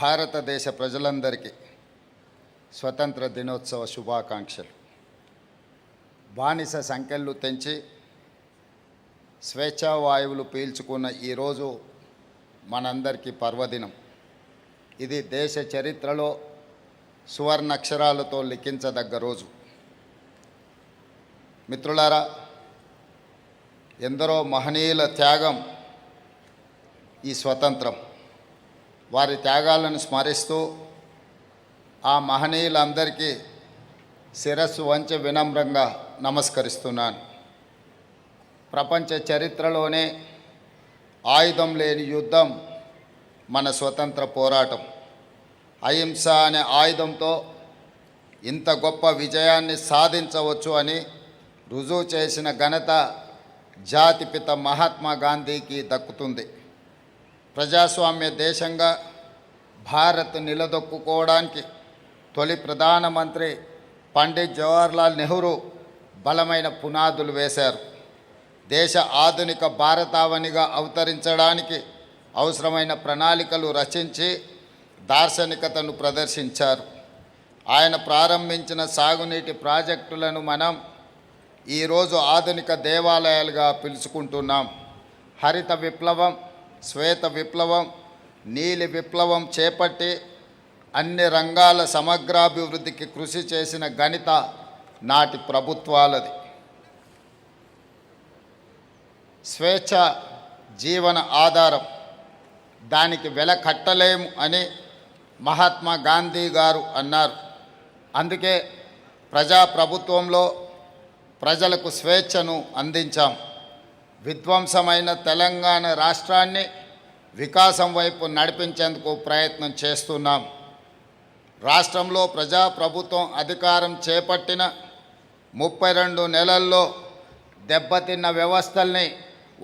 భారతదేశ ప్రజలందరికీ స్వతంత్ర దినోత్సవ శుభాకాంక్షలు. బానిస సంఖ్యలు తెంచి స్వేచ్ఛా వాయువులు పీల్చుకున్న ఈరోజు మనందరికీ పర్వదినం. ఇది దేశ చరిత్రలో సువర్ణాక్షరాలతో లిఖించదగ్గ రోజు. మిత్రులారా, ఎందరో మహనీయుల త్యాగం ఈ స్వతంత్రం. వారి త్యాగాలను స్మరిస్తూ ఆ మహనీయులందరికీ శిరస్సు వంచి వినమ్రంగా నమస్కరిస్తున్నాను. ప్రపంచ చరిత్రలోనే ఆయుధం లేని యుద్ధం మన స్వతంత్ర పోరాటం. అహింస అనే ఆయుధంతో ఇంత గొప్ప విజయాన్ని సాధించవచ్చు అని రుజువు చేసిన ఘనత జాతిపిత మహాత్మా గాంధీకి దక్కుతుంది. ప్రజాస్వామ్య దేశంగా భారత్ నిలదొక్కుకోవడానికి తొలి ప్రధానమంత్రి పండిట్ జవహర్లాల్ నెహ్రూ బలమైన పునాదులు వేశారు. దేశ ఆధునిక భారతావనిగా అవతరించడానికి అవసరమైన ప్రణాళికలు రచించి దార్శనికతను ప్రదర్శించారు. ఆయన ప్రారంభించిన సాగునీటి ప్రాజెక్టులను మనం ఈరోజు ఆధునిక దేవాలయాలుగా పిలుచుకుంటున్నాం. హరిత విప్లవం, శ్వేత విప్లవం, నీలి విప్లవం చేపట్టి అన్ని రంగాల సమగ్రాభివృద్ధికి కృషి చేసిన ఘనత నాటి ప్రభుత్వాలది. స్వేచ్ఛ జీవన ఆధారం, దానికి వెల కట్టలేము అని మహాత్మా గాంధీ గారు అన్నారు. అందుకే ప్రజాప్రభుత్వంలో ప్రజలకు స్వేచ్ఛను అందించాం. విధ్వంసమైన తెలంగాణ రాష్ట్రాన్ని వికాసం వైపు నడిపించేందుకు ప్రయత్నం చేస్తున్నాం. రాష్ట్రంలో ప్రజాప్రభుత్వం అధికారం చేపట్టిన 32 నెలల్లో దెబ్బతిన్న వ్యవస్థల్ని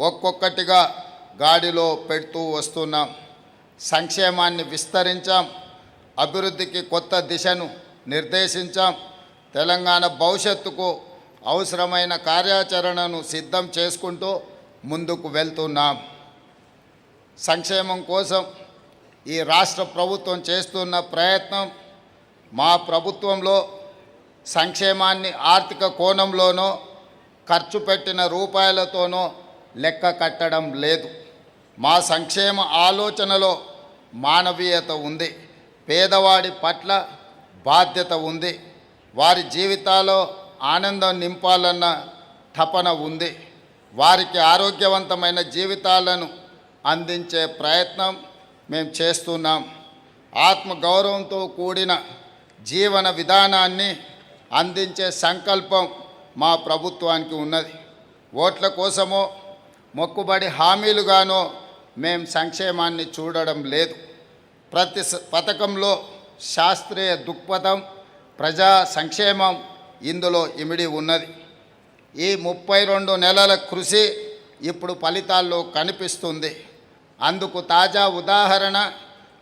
ఒక్కొక్కటిగా గాడిలో పెడుతూ వస్తున్నాం. సంక్షేమాన్ని విస్తరించాం, అభివృద్ధికి కొత్త దిశను నిర్దేశించాం. తెలంగాణ భవిష్యత్తుకు అవసరమైన కార్యాచరణను సిద్ధం చేసుకుంటూ ముందుకు వెళ్తున్నాం. సంక్షేమం కోసం ఈ రాష్ట్ర ప్రభుత్వం చేస్తున్న ప్రయత్నం, మా ప్రభుత్వంలో సంక్షేమాన్ని ఆర్థిక కోణంలోనో ఖర్చు పెట్టిన రూపాయలతోనో లెక్క కట్టడం లేదు. మా సంక్షేమ ఆలోచనలో మానవీయత ఉంది, పేదవాడి పట్ల బాధ్యత ఉంది, వారి జీవితాల్లో ఆనందం నింపాలన్న తపన ఉంది, వారికి ఆరోగ్యవంతమైన జీవితాలను అందించే ప్రయత్నం మేము చేస్తున్నాం. ఆత్మగౌరవంతో కూడిన జీవన విధానాన్ని అందించే సంకల్పం మా ప్రభుత్వానికి ఉన్నది. ఓట్ల కోసమో మొక్కుబడి హామీలుగానో మేము సంక్షేమాన్ని చూడడం లేదు. ప్రతి పథకంలో శాస్త్రీయ దృక్పథం, ప్రజా సంక్షేమం ఇందులో ఇమిడి ఉన్నది. ఈ 32 నెలల కృషి ఇప్పుడు ఫలితాల్లో కనిపిస్తుంది. అందుకు తాజా ఉదాహరణ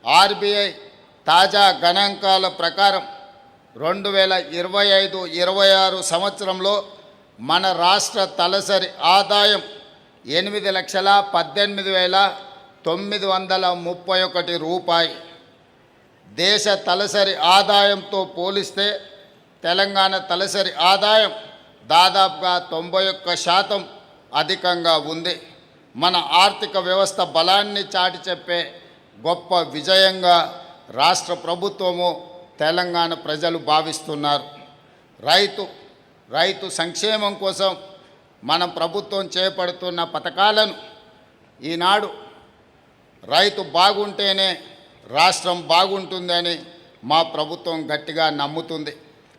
ఆర్బీఐ తాజా గణాంకాల ప్రకారం 2025-26 సంవత్సరంలో మన రాష్ట్ర తలసరి ఆదాయం 8,18,931 రూపాయలు. దేశ తలసరి ఆదాయంతో పోలిస్తే తెలంగాణ తలసరి ఆదాయం దాదాపుగా 91% అధికంగా ఉంది. మన ఆర్థిక వ్యవస్థ బలాన్ని చాటి చెప్పే గొప్ప విజయంగా రాష్ట్ర ప్రభుత్వము, తెలంగాణ ప్రజలు భావిస్తున్నారు. రైతు సంక్షేమం కోసం మన ప్రభుత్వం చేపడుతున్న పథకాలను ఈనాడు రైతు బాగుంటేనే రాష్ట్రం బాగుంటుందని మా ప్రభుత్వం గట్టిగా నమ్ముతుంది.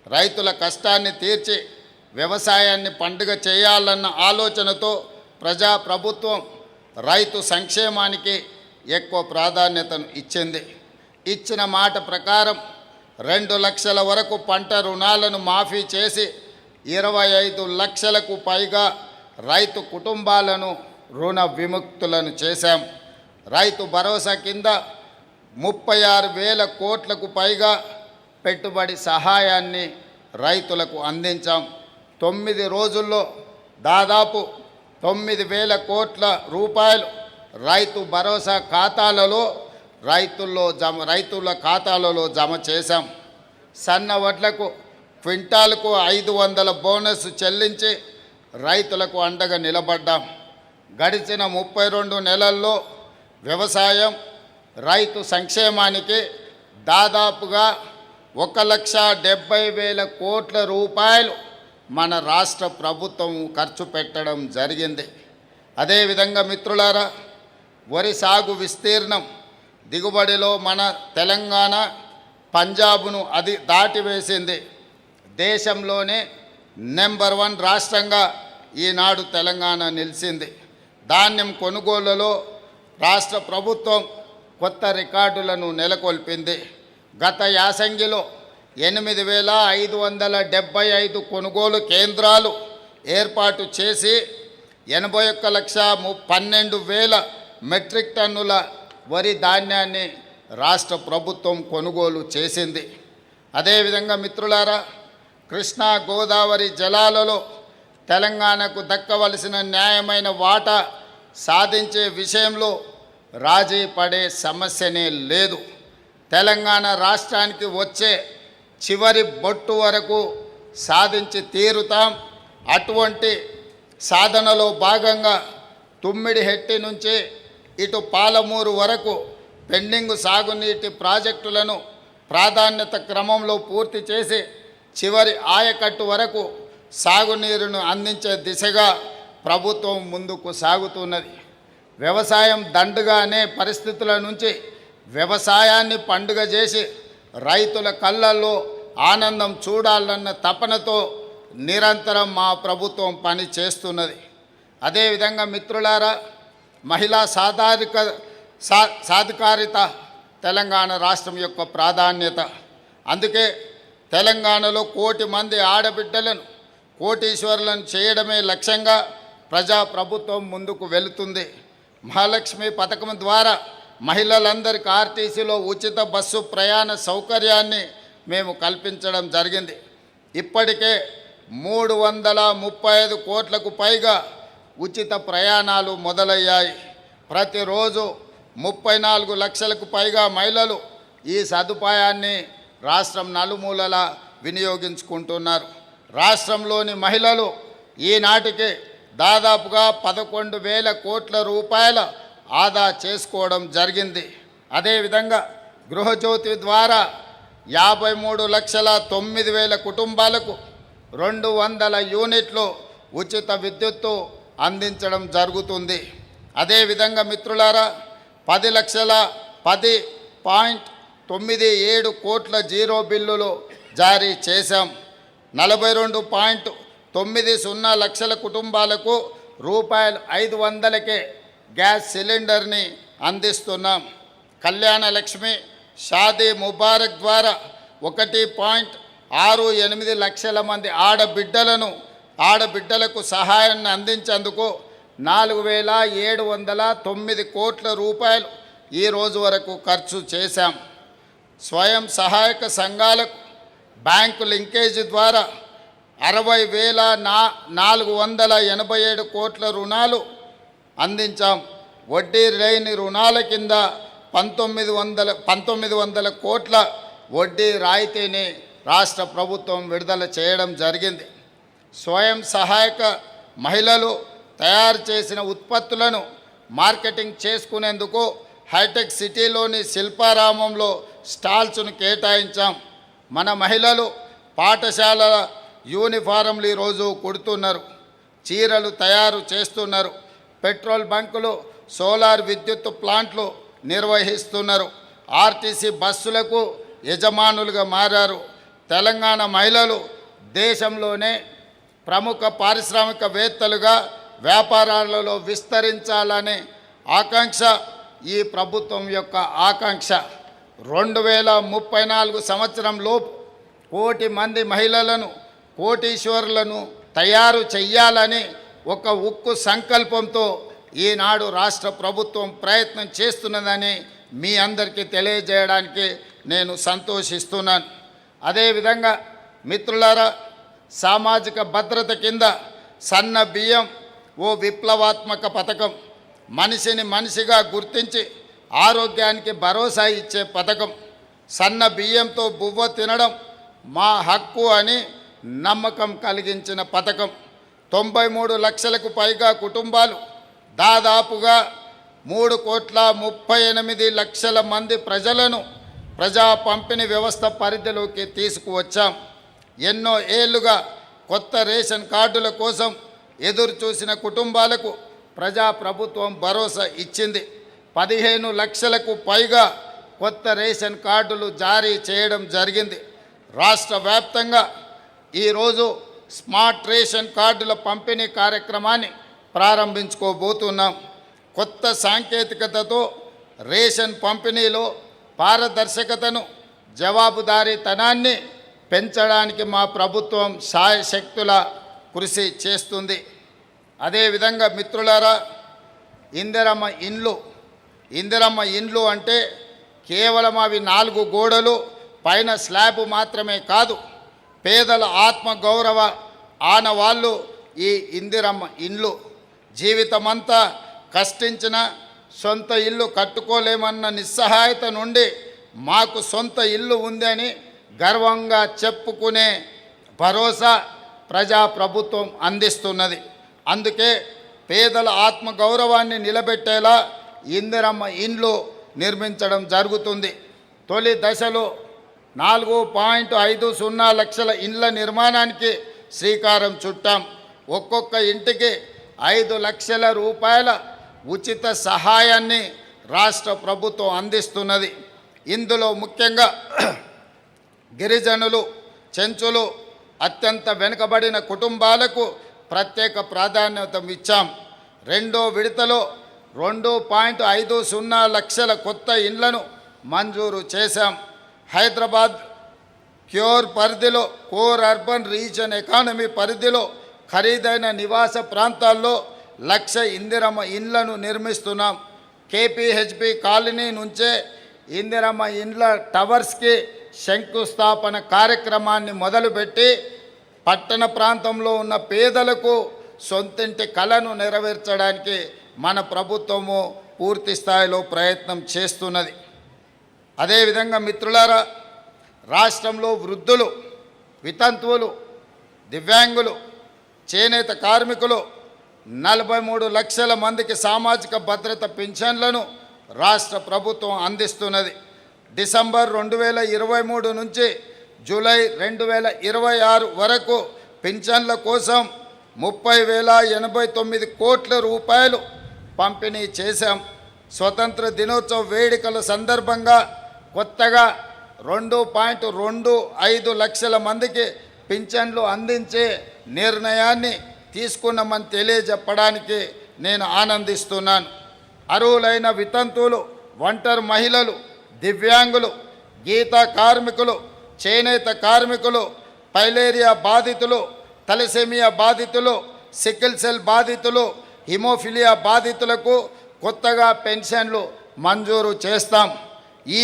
రైతుల కష్టాన్ని తీర్చి వ్యవసాయాన్ని పండుగ చేయాలన్న ఆలోచనతో ప్రజాప్రభుత్వం రైతు సంక్షేమానికి ఎక్కువ ప్రాధాన్యతను ఇచ్చింది. ఇచ్చిన మాట ప్రకారం 2 లక్షల వరకు పంట రుణాలను మాఫీ చేసి 25 లక్షలకు పైగా రైతు కుటుంబాలను రుణ విముక్తులను చేశాం. రైతు భరోసా కింద 36,000 కోట్లకు పైగా పెట్టుబడి సహాయాన్ని రైతులకు అందించాం. 9 రోజుల్లో దాదాపు 9,000 కోట్ల రూపాయలు రైతు భరోసా ఖాతాలలో రైతుల ఖాతాలలో జమ చేశాం. సన్న వడ్లకు క్వింటాల్కు 500 బోనస్ చెల్లించి రైతులకు అండగా నిలబడ్డాం. గడిచిన 32 నెలల్లో వ్యవసాయం రైతు సంక్షేమానికి దాదాపుగా 1,70,000 కోట్ల రూపాయలు మన రాష్ట్ర ప్రభుత్వం ఖర్చు పెట్టడం జరిగింది. అదేవిధంగా మిత్రులారా, వరి సాగు విస్తీర్ణం దిగుబడిలో మన తెలంగాణ పంజాబ్ను దాటివేసింది. దేశంలోనే నెంబర్ 1 రాష్ట్రంగా ఈనాడు తెలంగాణ నిలిచింది. ధాన్యం కొనుగోలులో రాష్ట్ర ప్రభుత్వం కొత్త రికార్డులను నెలకొల్పింది. గత యాసంగిలో 8,575 కొనుగోలు కేంద్రాలు ఏర్పాటు చేసి 81,12,000 మెట్రిక్ టన్నుల వరి ధాన్యాన్ని రాష్ట్ర ప్రభుత్వం కొనుగోలు చేసింది. అదేవిధంగా మిత్రులారా, కృష్ణా గోదావరి జలాలలో తెలంగాణకు దక్కవలసిన న్యాయమైన వాటా సాధించే విషయంలో రాజీ పడే సమస్యనే లేదు. తెలంగాణ రాష్ట్రానికి వచ్చే చివరి బొట్టు వరకు సాధించి తీరుతాం. అటువంటి సాధనలో భాగంగా తుమ్మిడిహెట్టి నుంచి ఇటు పాలమూరు వరకు పెండింగ్ సాగునీటి ప్రాజెక్టులను ప్రాధాన్యత క్రమంలో పూర్తి చేసి చివరి ఆయకట్టు వరకు సాగునీరును అందించే దిశగా ప్రభుత్వం ముందుకు సాగుతున్నది. వ్యవసాయం దండుగా అనే పరిస్థితుల నుంచి వ్యవసాయాన్ని పండుగ చేసి రైతుల కళ్ళల్లో ఆనందం చూడాలన్న తపనతో నిరంతరం మా ప్రభుత్వం పని చేస్తున్నది. అదేవిధంగా మిత్రులారా, మహిళా సాధికారిత తెలంగాణ రాష్ట్రం యొక్క ప్రాధాన్యత. అందుకే తెలంగాణలో 1 కోటి మంది ఆడబిడ్డలను కోటీశ్వరులను చేయడమే లక్ష్యంగా ప్రజాప్రభుత్వం ముందుకు వెళుతుంది. మహాలక్ష్మి పథకం ద్వారా మహిళలందరికీ ఆర్టీసీలో ఉచిత బస్సు ప్రయాణ సౌకర్యాన్ని మేము కల్పించడం జరిగింది. ఇప్పటికే 335 కోట్లకు పైగా ఉచిత ప్రయాణాలు మొదలయ్యాయి. ప్రతిరోజు 34 లక్షలకు పైగా మహిళలు ఈ సదుపాయాన్ని రాష్ట్రం నలుమూలలా వినియోగించుకుంటున్నారు. రాష్ట్రంలోని మహిళలు ఈనాటికి దాదాపుగా 11,000 కోట్ల రూపాయల ఆదా చేసుకోవడం జరిగింది. అదేవిధంగా గృహజ్యోతి ద్వారా 53,09,000 కుటుంబాలకు 200 యూనిట్లు ఉచిత విద్యుత్తు అందించడం జరుగుతుంది. అదేవిధంగా మిత్రులారా, 10,10.97 కోట్ల జీరో బిల్లులు జారీ చేశాం. 42.90 లక్షల కుటుంబాలకు రూపాయలు 500కే గ్యాస్ సిలిండర్ని అందిస్తున్నాం. కళ్యాణ లక్ష్మి, షాదీ ముబారక్ ద్వారా 1.68 లక్షల మంది ఆడబిడ్డలకు సహాయాన్ని అందించేందుకు 4,709 కోట్ల రూపాయలు ఈ రోజు వరకు ఖర్చు చేశాం. స్వయం సహాయక సంఘాలకు బ్యాంకు లింకేజీ ద్వారా 60,487 కోట్ల రుణాలు అందించాం. వడ్డీ లేని రుణాల కింద 1900 కోట్ల వడ్డీ రాయితీని రాష్ట్ర ప్రభుత్వం విడుదల చేయడం జరిగింది. స్వయం సహాయక మహిళలు తయారు చేసిన ఉత్పత్తులను మార్కెటింగ్ చేసుకునేందుకు హైటెక్ సిటీలోని శిల్పారామంలో స్టాల్స్ను కేటాయించాం. మన మహిళలు పాఠశాల యూనిఫారంలు ఈరోజు కుడుతున్నారు, చీరలు తయారు చేస్తున్నారు, పెట్రోల్ బంకులు, సోలార్ విద్యుత్ ప్లాంట్లు నిర్వహిస్తున్నారు, ఆర్టీసీ బస్సులకు యజమానులుగా మారారు. తెలంగాణ మహిళలు దేశంలోనే ప్రముఖ పారిశ్రామికవేత్తలుగా వ్యాపారాలలో విస్తరించాలనే ఆకాంక్ష ఈ ప్రభుత్వం యొక్క ఆకాంక్ష. 2034 సంవత్సరంలోపు 1 కోటి మంది మహిళలను కోటీశ్వరులను తయారు చెయ్యాలని ఒక ఉక్కు సంకల్పంతో ఈనాడు రాష్ట్ర ప్రభుత్వం ప్రయత్నం చేస్తున్నదని మీ అందరికీ తెలియజేయడానికి నేను సంతోషిస్తున్నాను. అదేవిధంగా మిత్రులారా, సామాజిక భద్రత కింద సన్న బియ్యం ఓ విప్లవాత్మక పథకం. మనిషిని మనిషిగా గుర్తించి ఆరోగ్యానికి భరోసా ఇచ్చే పథకం. సన్న బియ్యంతో బువ్వ తినడం మా హక్కు అని నమ్మకం కలిగించిన పథకం. 93 లక్షలకు పైగా కుటుంబాలు, దాదాపుగా 3,38,00,000 మంది ప్రజలను ప్రజా పంపిణీ వ్యవస్థ పరిధిలోకి తీసుకువచ్చాం. ఎన్నో ఏళ్లుగా కొత్త రేషన్ కార్డుల కోసం ఎదురు చూసిన కుటుంబాలకు ప్రజా ప్రభుత్వం భరోసా ఇచ్చింది. 15 లక్షలకు పైగా కొత్త రేషన్ కార్డులు జారీ చేయడం జరిగింది. రాష్ట్ర వ్యాప్తంగా ఈరోజు స్మార్ట్ రేషన్ కార్డుల పంపిణీ కార్యక్రమాన్ని ప్రారంభించుకోబోతున్నాం. కొత్త సాంకేతికతతో రేషన్ పంపిణీలో పారదర్శకతను, జవాబుదారీతనాన్ని పెంచడానికి మా ప్రభుత్వం శాయశక్తుల కృషి చేస్తుంది. అదేవిధంగా మిత్రులారా, ఇందిరమ్మ ఇండ్లు అంటే కేవలం అవి 4 గోడలు పైన స్లాబ్ మాత్రమే కాదు. పేదల ఆత్మగౌరవ ఆనవాళ్ళు ఈ ఇందిరమ్మ ఇండ్లు. జీవితమంతా కష్టించిన సొంత ఇల్లు కట్టుకోలేమన్న నిస్సహాయత నుండి మాకు సొంత ఇల్లు ఉందని గర్వంగా చెప్పుకునే భరోసా ప్రజాప్రభుత్వం అందిస్తున్నది. అందుకే పేదల ఆత్మగౌరవాన్ని నిలబెట్టేలా ఇందిరమ్మ ఇండ్లు నిర్మించడం జరుగుతుంది. తొలి దశలో 4.50 లక్షల ఇండ్ల నిర్మాణానికి శ్రీకారం చుట్టాం. ఒక్కొక్క ఇంటికి 5 లక్షల రూపాయల ఉచిత సహాయాన్ని రాష్ట్ర ప్రభుత్వం అందిస్తున్నది. ఇందులో ముఖ్యంగా గిరిజనులు, చెంచులు, అత్యంత వెనుకబడిన కుటుంబాలకు ప్రత్యేక ప్రాధాన్యత ఇచ్చాం. రెండో విడతలో 2.50 లక్షల కొత్త ఇండ్లను మంజూరు చేశాం. హైదరాబాద్ క్యూర్ పరిధిలో, కోర్ అర్బన్ రీజన్ ఎకానమీ పరిధిలో ఖరీదైన నివాస ప్రాంతాల్లో 1,00,000 ఇందిరమ్మ ఇండ్లను నిర్మిస్తున్నాం. కేపీహెచ్బి కాలనీ నుంచే ఇందిరమ్మ ఇండ్ల టవర్స్కి శంకుస్థాపన కార్యక్రమాన్ని మొదలుపెట్టి పట్టణ ప్రాంతంలో ఉన్న పేదలకు సొంతింటి కలను నెరవేర్చడానికి మన ప్రభుత్వము పూర్తి స్థాయిలో ప్రయత్నం చేస్తున్నది. అదేవిధంగా మిత్రులారా, రాష్ట్రంలో వృద్ధులు, వితంతువులు, దివ్యాంగులు, చేనేత కార్మికులు 43 లక్షల మందికి సామాజిక భద్రత పింఛన్లను రాష్ట్ర ప్రభుత్వం అందిస్తున్నది. డిసెంబర్ 2023 నుంచి జూలై 2026 వరకు పింఛన్ల కోసం 30,089 కోట్ల రూపాయలు పంపిణీ చేశాం. స్వతంత్ర దినోత్సవ వేడుకల సందర్భంగా కొత్తగా 2.25 లక్షల మందికి పింఛన్లు అందించే నిర్ణయాన్ని తీసుకున్నామని తెలియజెప్పడానికి నేను ఆనందిస్తున్నాను. అర్హులైన వితంతువులు, ఒంటరి మహిళలు, దివ్యాంగులు, గీత కార్మికులు, చేనేత కార్మికులు, పైలేరియా బాధితులు, తలసేమియా బాధితులు, సికిల్ సెల్ బాధితులు, హిమోఫిలియా బాధితులకు కొత్తగా పెన్షన్లు మంజూరు చేస్తాం. ఈ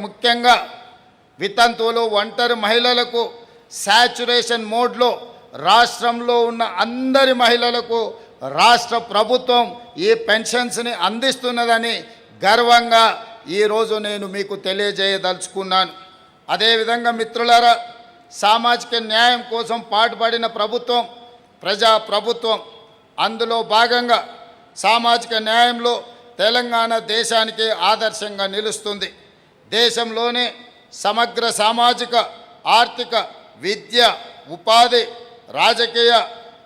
ముఖ్యంగా వితంతువులు, ఒంటరి మహిళలకు శాచ్యురేషన్ మోడ్లో రాష్ట్రంలో ఉన్న అందరి మహిళలకు రాష్ట్ర ప్రభుత్వం ఈ పెన్షన్స్ని అందిస్తున్నదని గర్వంగా ఈరోజు నేను మీకు తెలియజేయదలుచుకున్నాను. అదేవిధంగా మిత్రులారా, సామాజిక న్యాయం కోసం పాటుపడిన ప్రభుత్వం ప్రజా ప్రభుత్వం. అందులో భాగంగా సామాజిక న్యాయంలో తెలంగాణ దేశానికి ఆదర్శంగా నిలుస్తుంది. దేశంలోనే సమగ్ర సామాజిక, ఆర్థిక, విద్య, ఉపాధి, రాజకీయ,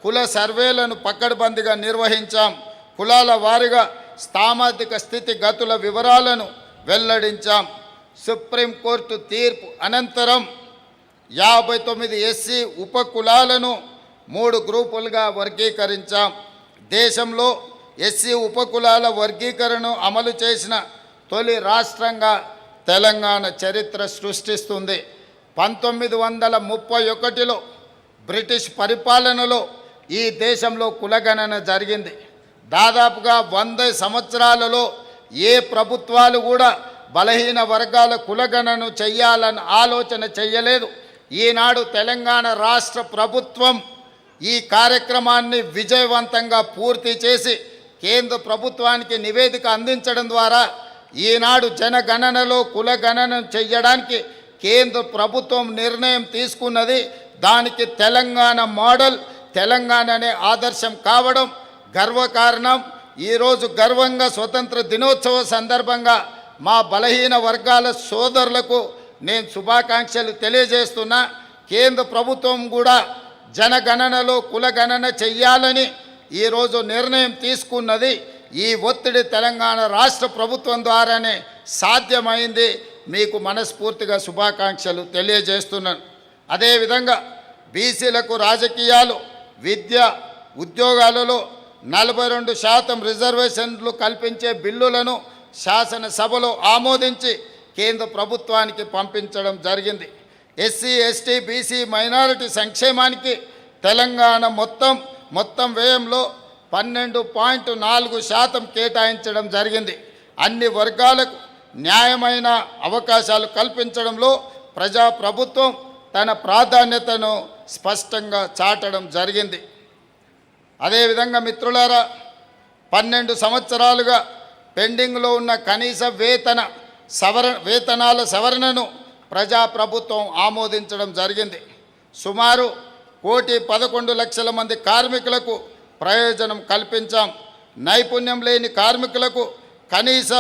కుల సర్వేలను పకడ్బందీగా నిర్వహించాం. కులాల వారీగా సామాజిక స్థితిగతుల వివరాలను వెల్లడించాం. సుప్రీంకోర్టు తీర్పు అనంతరం 59 ఎస్సీ ఉపకులాలను 3 గ్రూపులుగా వర్గీకరించాం. దేశంలో ఎస్సీ ఉపకులాల వర్గీకరణను అమలు చేసిన తొలి రాష్ట్రంగా తెలంగాణ చరిత్ర సృష్టిస్తుంది. 1931లో బ్రిటిష్ పరిపాలనలో ఈ దేశంలో కులగణన జరిగింది. దాదాపుగా 100 సంవత్సరాలలో ఏ ప్రభుత్వాలు కూడా బలహీన వర్గాల కులగణను చెయ్యాలని ఆలోచన చెయ్యలేదు. ఈనాడు తెలంగాణ రాష్ట్ర ప్రభుత్వం ఈ కార్యక్రమాన్ని విజయవంతంగా పూర్తి చేసి కేంద్ర ప్రభుత్వానికి నివేదిక అందించడం ద్వారా ఈనాడు జనగణనలో కులగణన చేయడానికి కేంద్ర ప్రభుత్వం నిర్ణయం తీసుకున్నది. దానికి తెలంగాణ మోడల్, తెలంగాణనే ఆదర్శం కావడం గర్వకారణం. ఈరోజు గర్వంగా స్వతంత్ర దినోత్సవ సందర్భంగా మా బలహీన వర్గాల సోదరులకు నేను శుభాకాంక్షలు తెలియజేస్తున్నా. కేంద్ర ప్రభుత్వం కూడా జనగణనలో కులగణన చెయ్యాలని ఈరోజు నిర్ణయం తీసుకున్నది. ఈ ఒత్తిడి తెలంగాణ రాష్ట్ర ప్రభుత్వం ద్వారానే సాధ్యమైంది. మీకు మనస్ఫూర్తిగా శుభాకాంక్షలు తెలియజేస్తున్నాను. అదేవిధంగా బీసీలకు రాజకీయాలు, విద్య, ఉద్యోగాలలో 42% రిజర్వేషన్లు కల్పించే బిల్లులను శాసనసభలో ఆమోదించి కేంద్ర ప్రభుత్వానికి పంపించడం జరిగింది. ఎస్సీ, ఎస్టీ, బీసీ, మైనారిటీ సంక్షేమానికి తెలంగాణ మొత్తం వ్యయంలో 12.4% కేటాయించడం జరిగింది. అన్ని వర్గాలకు న్యాయమైన అవకాశాలు కల్పించడంలో ప్రజాప్రభుత్వం తన ప్రాధాన్యతను స్పష్టంగా చాటడం జరిగింది. అదేవిధంగా మిత్రులారా, 12 సంవత్సరాలుగా పెండింగ్లో ఉన్న కనీస వేతనాల సవరణను ప్రజాప్రభుత్వం ఆమోదించడం జరిగింది. సుమారు 1,11,00,000 మంది కార్మికులకు ప్రయోజనం కల్పించాం. నైపుణ్యం లేని కార్మికులకు కనీస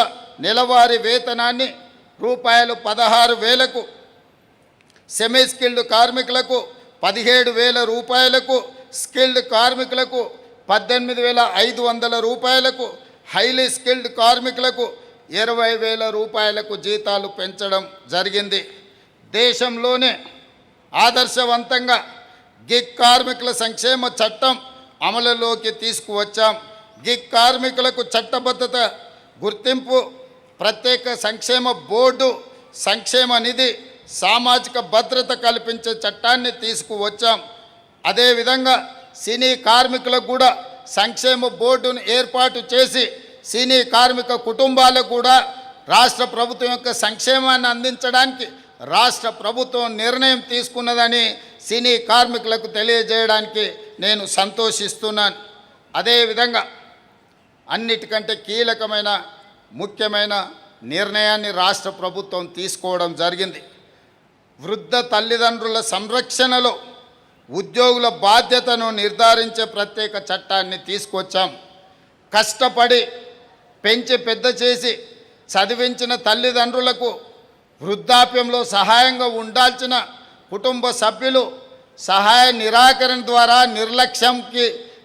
నెలవారీ వేతనాన్ని రూ16,000కు, సెమీ స్కిల్డ్ కార్మికులకు 17,000 రూపాయలకు, స్కిల్డ్ కార్మికులకు 18,500 రూపాయలకు, హైలీ స్కిల్డ్ కార్మికులకు 20,000 రూపాయలకు జీతాలు పెంచడం జరిగింది. దేశంలోనే ఆదర్శవంతంగా గిగ్ కార్మికుల సంక్షేమ చట్టం అమలులోకి తీసుకువచ్చాం. గిగ్ కార్మికులకు చట్టబద్ధత, గుర్తింపు, ప్రత్యేక సంక్షేమ బోర్డు, సంక్షేమ నిధి, సామాజిక భద్రత కల్పించే చట్టాన్ని తీసుకువచ్చాం. అదేవిధంగా సినీ కార్మికులకు కూడా సంక్షేమ బోర్డును ఏర్పాటు చేసి సినీ కార్మిక కుటుంబాలకు కూడా రాష్ట్ర ప్రభుత్వం యొక్క సంక్షేమాన్ని అందించడానికి రాష్ట్ర ప్రభుత్వం నిర్ణయం తీసుకున్నదని సినీ కార్మికులకు తెలియజేయడానికి నేను సంతోషిస్తున్నాను. అదేవిధంగా అన్నిటికంటే కీలకమైన ముఖ్యమైన నిర్ణయాన్ని రాష్ట్ర ప్రభుత్వం తీసుకోవడం జరిగింది. వృద్ధ తల్లిదండ్రుల సంరక్షణలో ఉద్యోగుల బాధ్యతను నిర్ధారించే ప్రత్యేక చట్టాన్ని తీసుకొచ్చాం. కష్టపడి పెంచి పెద్ద చేసి చదివించిన తల్లిదండ్రులకు వృద్ధాప్యంలో సహాయంగా ఉండాల్సిన కుటుంబ సభ్యులు సహాయ నిరాకరణ ద్వారా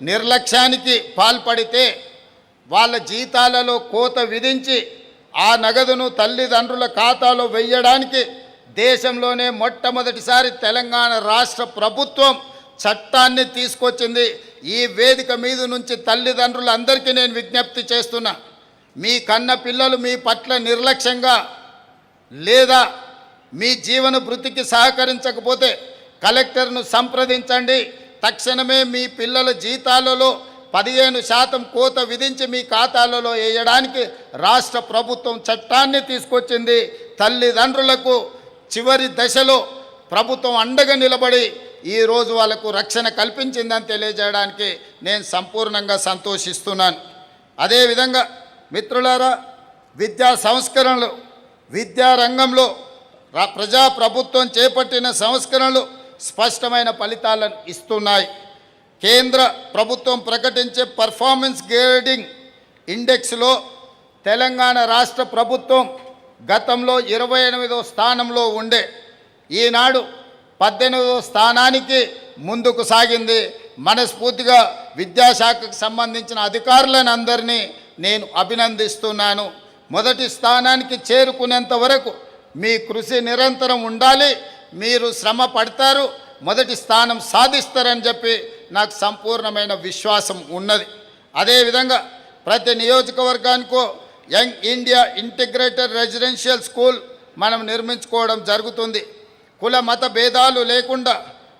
నిర్లక్ష్యానికి పాల్పడితే వాళ్ళ జీతాలలో కోత విధించి ఆ నగదును తల్లిదండ్రుల ఖాతాలో వెయ్యడానికి దేశంలోనే మొట్టమొదటిసారి తెలంగాణ రాష్ట్ర ప్రభుత్వం చట్టాన్ని తీసుకొచ్చింది. ఈ వేదిక మీద నుంచి తల్లిదండ్రులందరికీ నేను విజ్ఞప్తి చేస్తున్నా, మీ కన్న పిల్లలు మీ పట్ల నిర్లక్ష్యంగా లేదా మీ జీవన భృతికి సహకరించకపోతే కలెక్టర్ను సంప్రదించండి. తక్షణమే మీ పిల్లల జీతాలలో 15% కోత విధించి మీ ఖాతాలలో వేయడానికి రాష్ట్ర ప్రభుత్వం చట్టాన్ని తీసుకొచ్చింది. తల్లిదండ్రులకు చివరి దశలో ప్రభుత్వం అండగా నిలబడి ఈరోజు వాళ్ళకు రక్షణ కల్పించిందని తెలియజేయడానికి నేను సంపూర్ణంగా సంతోషిస్తున్నాను. అదేవిధంగా మిత్రులారా, విద్యా సంస్కరణలు, విద్యారంగంలో ప్రజాప్రభుత్వం చేపట్టిన సంస్కరణలు స్పష్టమైన ఫలితాలను ఇస్తున్నాయి. కేంద్ర ప్రభుత్వం ప్రకటించే పర్ఫార్మెన్స్ గ్రేడింగ్ ఇండెక్స్లో తెలంగాణ రాష్ట్ర ప్రభుత్వం గతంలో 28వ స్థానంలో ఉండే ఈనాడు 18వ స్థానానికి ముందుకు సాగింది. మనస్ఫూర్తిగా విద్యాశాఖకు సంబంధించిన అధికారులను అందరినీ నేను అభినందిస్తున్నాను. మొదటి స్థానానికి చేరుకునేంత వరకు మీ కృషి నిరంతరం ఉండాలి. మీరు శ్రమ పడతారు, మొదటి స్థానం సాధిస్తారని చెప్పి నాకు సంపూర్ణమైన విశ్వాసం ఉన్నది. అదేవిధంగా ప్రతి నియోజకవర్గానికో young India integrated residential school మనం నిర్మించుకోవడం జరుగుతుంది. కుల మత భేదాలు లేకుండా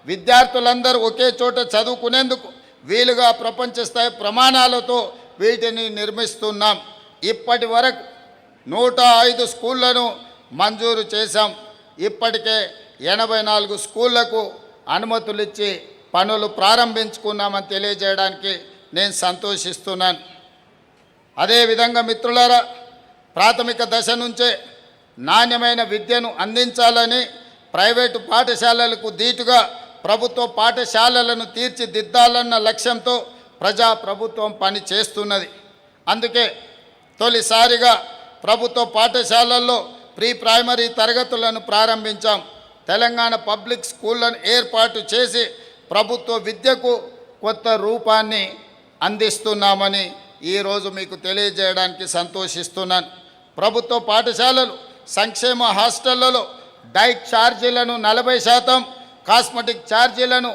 విద్యార్థులందరూ ఒకే చోట చదువుకునేందుకు వీలుగా ప్రపంచ స్థాయి ప్రమాణాలతో వీటిని నిర్మిస్తున్నాం. ఇప్పటి వరకు 105 స్కూళ్లను మంజూరు చేశాం. ఇప్పటికే 84 స్కూళ్లకు అనుమతులు ఇచ్చి పనులు ప్రారంభించుకున్నామని తెలియజేయడానికి నేను సంతోషిస్తున్నాను. అదేవిధంగా మిత్రులారా, ప్రాథమిక దశ నుంచే నాణ్యమైన విద్యను అందించాలని ప్రైవేటు పాఠశాలలకు ధీటుగా ప్రభుత్వ పాఠశాలలను తీర్చిదిద్దాలన్న లక్ష్యంతో ప్రజాప్రభుత్వం పని చేస్తున్నది. అందుకే తొలిసారిగా ప్రభుత్వ పాఠశాలల్లో ప్రీ ప్రైమరీ తరగతులను ప్రారంభించాం. తెలంగాణ పబ్లిక్ స్కూళ్లను ఏర్పాటు చేసి ప్రభుత్వ విద్యకు కొత్త రూపాన్ని అందిస్తున్నామని ఈరోజు మీకు తెలియజేయడానికి సంతోషిస్తున్నాను. ప్రభుత్వ పాఠశాలలు, సంక్షేమ హాస్టళ్లలో డైట్ ఛార్జీలను 40%, కాస్మెటిక్ ఛార్జీలను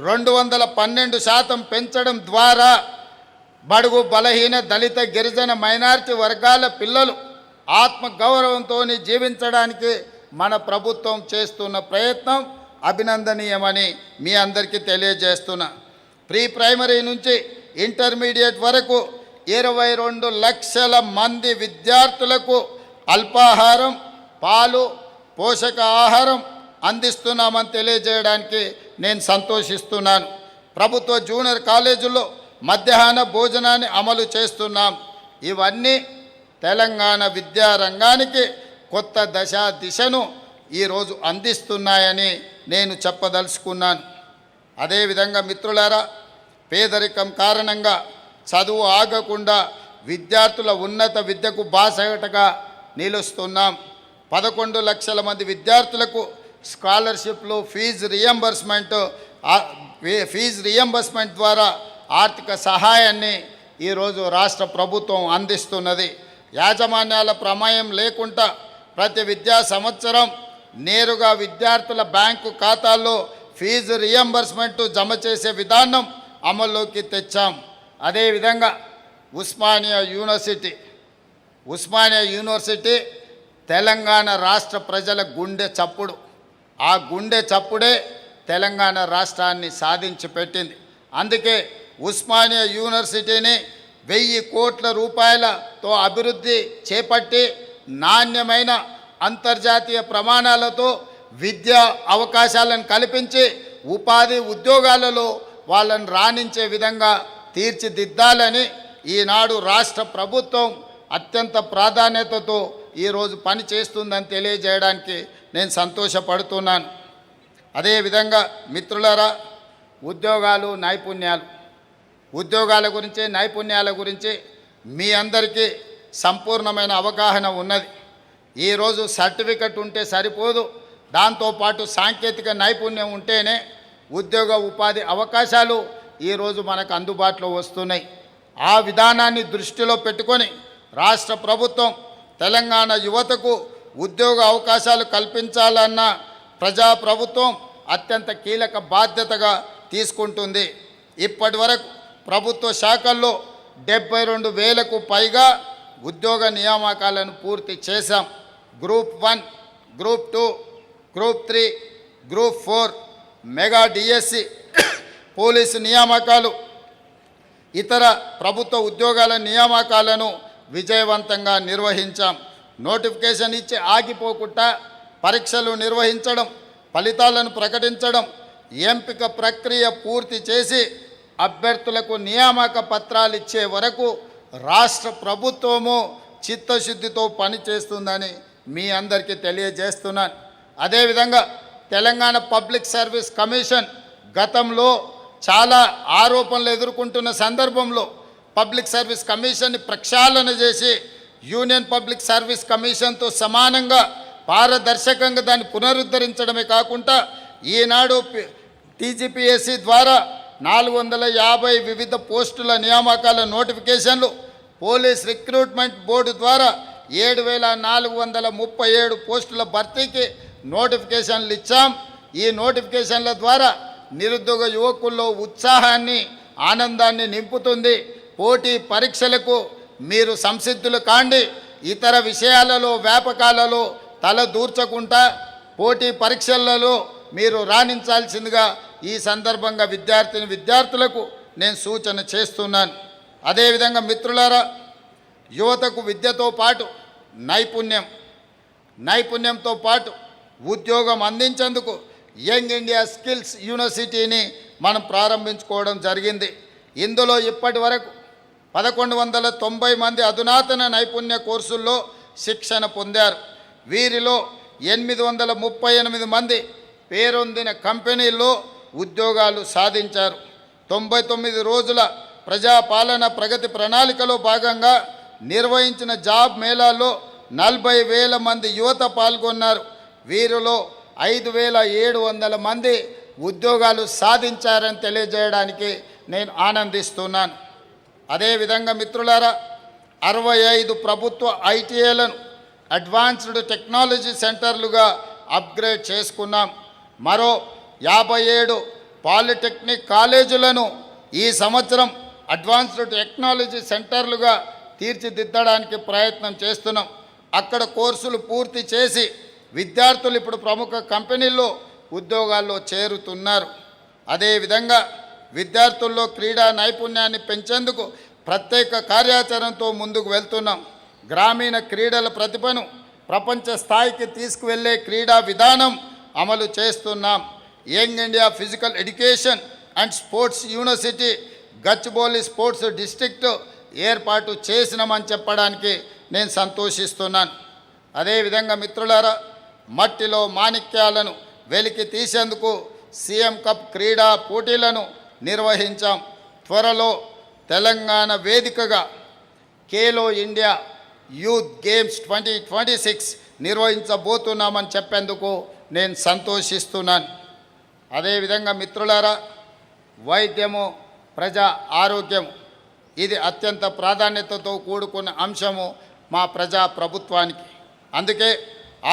212% పెంచడం ద్వారా బడుగు బలహీన దళిత గిరిజన మైనారిటీ వర్గాల పిల్లలు ఆత్మగౌరవంతో జీవించడానికి మన ప్రభుత్వం చేస్తున్న ప్రయత్నం అభినందనీయమని మీ అందరికీ తెలియజేస్తున్నా. ప్రీ ప్రైమరీ నుంచి ఇంటర్మీడియట్ వరకు 22 లక్షల మంది విద్యార్థులకు అల్పాహారం, పాలు, పోషక ఆహారం అందిస్తున్నామని తెలియజేయడానికి నేను సంతోషిస్తున్నాను. ప్రభుత్వ జూనియర్ కాలేజీల్లో మధ్యాహ్న భోజనాన్ని అమలు చేస్తున్నాం. ఇవన్నీ తెలంగాణ విద్యారంగానికి కొత్త దిశను ఈరోజు అందిస్తున్నాయని నేను చెప్పదలుచుకున్నాను. అదేవిధంగా మిత్రులారా, పేదరికం కారణంగా చదువు ఆగకుండా విద్యార్థుల ఉన్నత విద్యకు బాసటగా నిలుస్తున్నాం. 11 లక్షల మంది విద్యార్థులకు స్కాలర్షిప్లు, ఫీజు రియంబర్స్మెంట్ ద్వారా ఆర్థిక సహాయాన్ని ఈరోజు రాష్ట్ర ప్రభుత్వం అందిస్తున్నది. యాజమాన్యాల ప్రమేయం లేకుండా ప్రతి విద్యా సంవత్సరం నేరుగా విద్యార్థుల బ్యాంకు ఖాతాల్లో ఫీజు రియంబర్స్మెంట్ జమ చేసే విధానం అమల్లోకి తెచ్చాం. అదేవిధంగా ఉస్మానియా యూనివర్సిటీ తెలంగాణ రాష్ట్ర ప్రజల గుండె చప్పుడు. ఆ గుండె చప్పుడే తెలంగాణ రాష్ట్రాన్ని సాధించి పెట్టింది. అందుకే ఉస్మానియా యూనివర్సిటీని 1000 కోట్ల రూపాయలతో అభివృద్ధి చేపట్టి నాణ్యమైన అంతర్జాతీయ ప్రమాణాలతో విద్యా అవకాశాలను కల్పించి ఉద్యోగాలలో వాళ్ళని రాణించే విధంగా తీర్చిదిద్దాలని ఈనాడు రాష్ట్ర ప్రభుత్వం అత్యంత ప్రాధాన్యతతో ఈరోజు పని చేస్తుందని తెలియజేయడానికి నేను సంతోషపడుతున్నాను. అదేవిధంగా మిత్రులారా, ఉద్యోగాల గురించి, నైపుణ్యాల గురించి మీ అందరికీ సంపూర్ణమైన అవగాహన ఉన్నది. ఈరోజు సర్టిఫికెట్ ఉంటే సరిపోదు, దాంతోపాటు సాంకేతిక నైపుణ్యం ఉంటేనే ఉద్యోగ ఉపాధి అవకాశాలు ఈరోజు మనకు అందుబాటులో వస్తున్నాయి. ఆ విధానాన్ని దృష్టిలో పెట్టుకొని రాష్ట్ర ప్రభుత్వం తెలంగాణ యువతకు ఉద్యోగ అవకాశాలు కల్పించాలన్న ప్రజాప్రభుత్వం అత్యంత కీలక బాధ్యతగా తీసుకుంటుంది. ఇప్పటి వరకు ప్రభుత్వ శాఖల్లో 72,000కు పైగా ఉద్యోగ నియామకాలను పూర్తి చేశాం. Group 1, group 2, group 3, group 4, mega DSC, police నియామకాలు, ఇతర ప్రభుత్వ ఉద్యోగాల నియామకాలను విజయవంతంగా నిర్వహించాం. నోటిఫికేషన్ ఇచ్చి ఆగిపోకుండా పరీక్షలు నిర్వహించడం, ఫలితాలను ప్రకటించడం, ఎంపిక ప్రక్రియ పూర్తి చేసి అభ్యర్థులకు నియామక పత్రాలు ఇచ్చే వరకు రాష్ట్ర ప్రభుత్వము చిత్తశుద్ధితో పనిచేస్తుందని మీ అందరికీ తెలియజేస్తున్నాను. అదేవిధంగా తెలంగాణ పబ్లిక్ సర్వీస్ కమిషన్ గతంలో చాలా ఆరోపణలు ఎదుర్కొంటున్న సందర్భంలో పబ్లిక్ సర్వీస్ కమిషన్ని ప్రక్షాళన చేసి యూనియన్ పబ్లిక్ సర్వీస్ కమిషన్తో సమానంగా పారదర్శకంగా దాన్ని పునరుద్ధరించడమే కాకుండా ఈనాడు టీజీపీఎస్సీ ద్వారా 450 వివిధ పోస్టుల నియామకాల నోటిఫికేషన్లు, పోలీస్ రిక్రూట్మెంట్ బోర్డు ద్వారా 7,437 పోస్టుల భర్తీకి నోటిఫికేషన్లు ఇచ్చాం. ఈ నోటిఫికేషన్ల ద్వారా నిరుద్యోగ యువకుల్లో ఉత్సాహాన్ని, ఆనందాన్ని నింపుతుంది. పోటీ పరీక్షలకు మీరు సంసిద్ధులు కాండి. ఇతర విషయాలలో, వ్యాపకాలలో తల దూర్చకుండా పోటీ పరీక్షలలో మీరు రాణించాల్సిందిగా ఈ సందర్భంగా విద్యార్థులకు నేను సూచన చేస్తున్నాను. అదేవిధంగా మిత్రులారా, యువతకు విద్యతో పాటు నైపుణ్యంతో పాటు ఉద్యోగం అందించేందుకు యంగ్ ఇండియా స్కిల్స్ యూనివర్సిటీని మనం ప్రారంభించుకోవడం జరిగింది. ఇందులో ఇప్పటి వరకు 1190 మంది అధునాతన నైపుణ్య కోర్సుల్లో శిక్షణ పొందారు. వీరిలో 838 మంది పేరొందిన కంపెనీల్లో ఉద్యోగాలు సాధించారు. 99 రోజుల ప్రజాపాలన ప్రగతి ప్రణాళికలో భాగంగా నిర్వహించిన జాబ్ మేళాలో 40,000 మంది యువత పాల్గొన్నారు. వీరిలో 5,700 మంది ఉద్యోగాలు సాధించారని తెలియజేయడానికి నేను ఆనందిస్తున్నాను. అదేవిధంగా మిత్రులారా, 65 ప్రభుత్వ ఐటీఐలను అడ్వాన్స్డ్ టెక్నాలజీ సెంటర్లుగా అప్గ్రేడ్ చేసుకున్నాం. మరో 57 పాలిటెక్నిక్ కాలేజీలను ఈ సంవత్సరం అడ్వాన్స్డ్ టెక్నాలజీ సెంటర్లుగా తీర్చిదిద్దడానికి ప్రయత్నం చేస్తున్నాం. అక్కడ కోర్సులు పూర్తి చేసి విద్యార్థులు ఇప్పుడు ప్రముఖ కంపెనీల్లో ఉద్యోగాల్లో చేరుతున్నారు. అదేవిధంగా విద్యార్థుల్లో క్రీడా నైపుణ్యాన్ని పెంచేందుకు ప్రత్యేక కార్యాచరణతో ముందుకు వెళ్తున్నాం. గ్రామీణ క్రీడల ప్రతిభను ప్రపంచ స్థాయికి తీసుకువెళ్ళే క్రీడా విధానం అమలు చేస్తున్నాం. Young India physical education and sports university Gachibowli sports district ఏర్పాటు చేసినామని చెప్పడానికి నేను సంతోషిస్తున్నాను. అదేవిధంగా మిత్రులారా, మట్టిలో మాణిక్యాలను వెలికి తీసేందుకు సీఎం కప్ క్రీడా పోటీలను నిర్వహించాం. త్వరలో తెలంగాణ వేదికగా ఖేలో ఇండియా యూత్ గేమ్స్ 2026 నిర్వహించబోతున్నామని చెప్పేందుకు నేను సంతోషిస్తున్నాను. అదేవిధంగా మిత్రులారా, వైద్యము ప్రజా ఆరోగ్యము ఇది అత్యంత ప్రాధాన్యతతో కూడుకున్న అంశము మా ప్రజా ప్రభుత్వానికి. అందుకే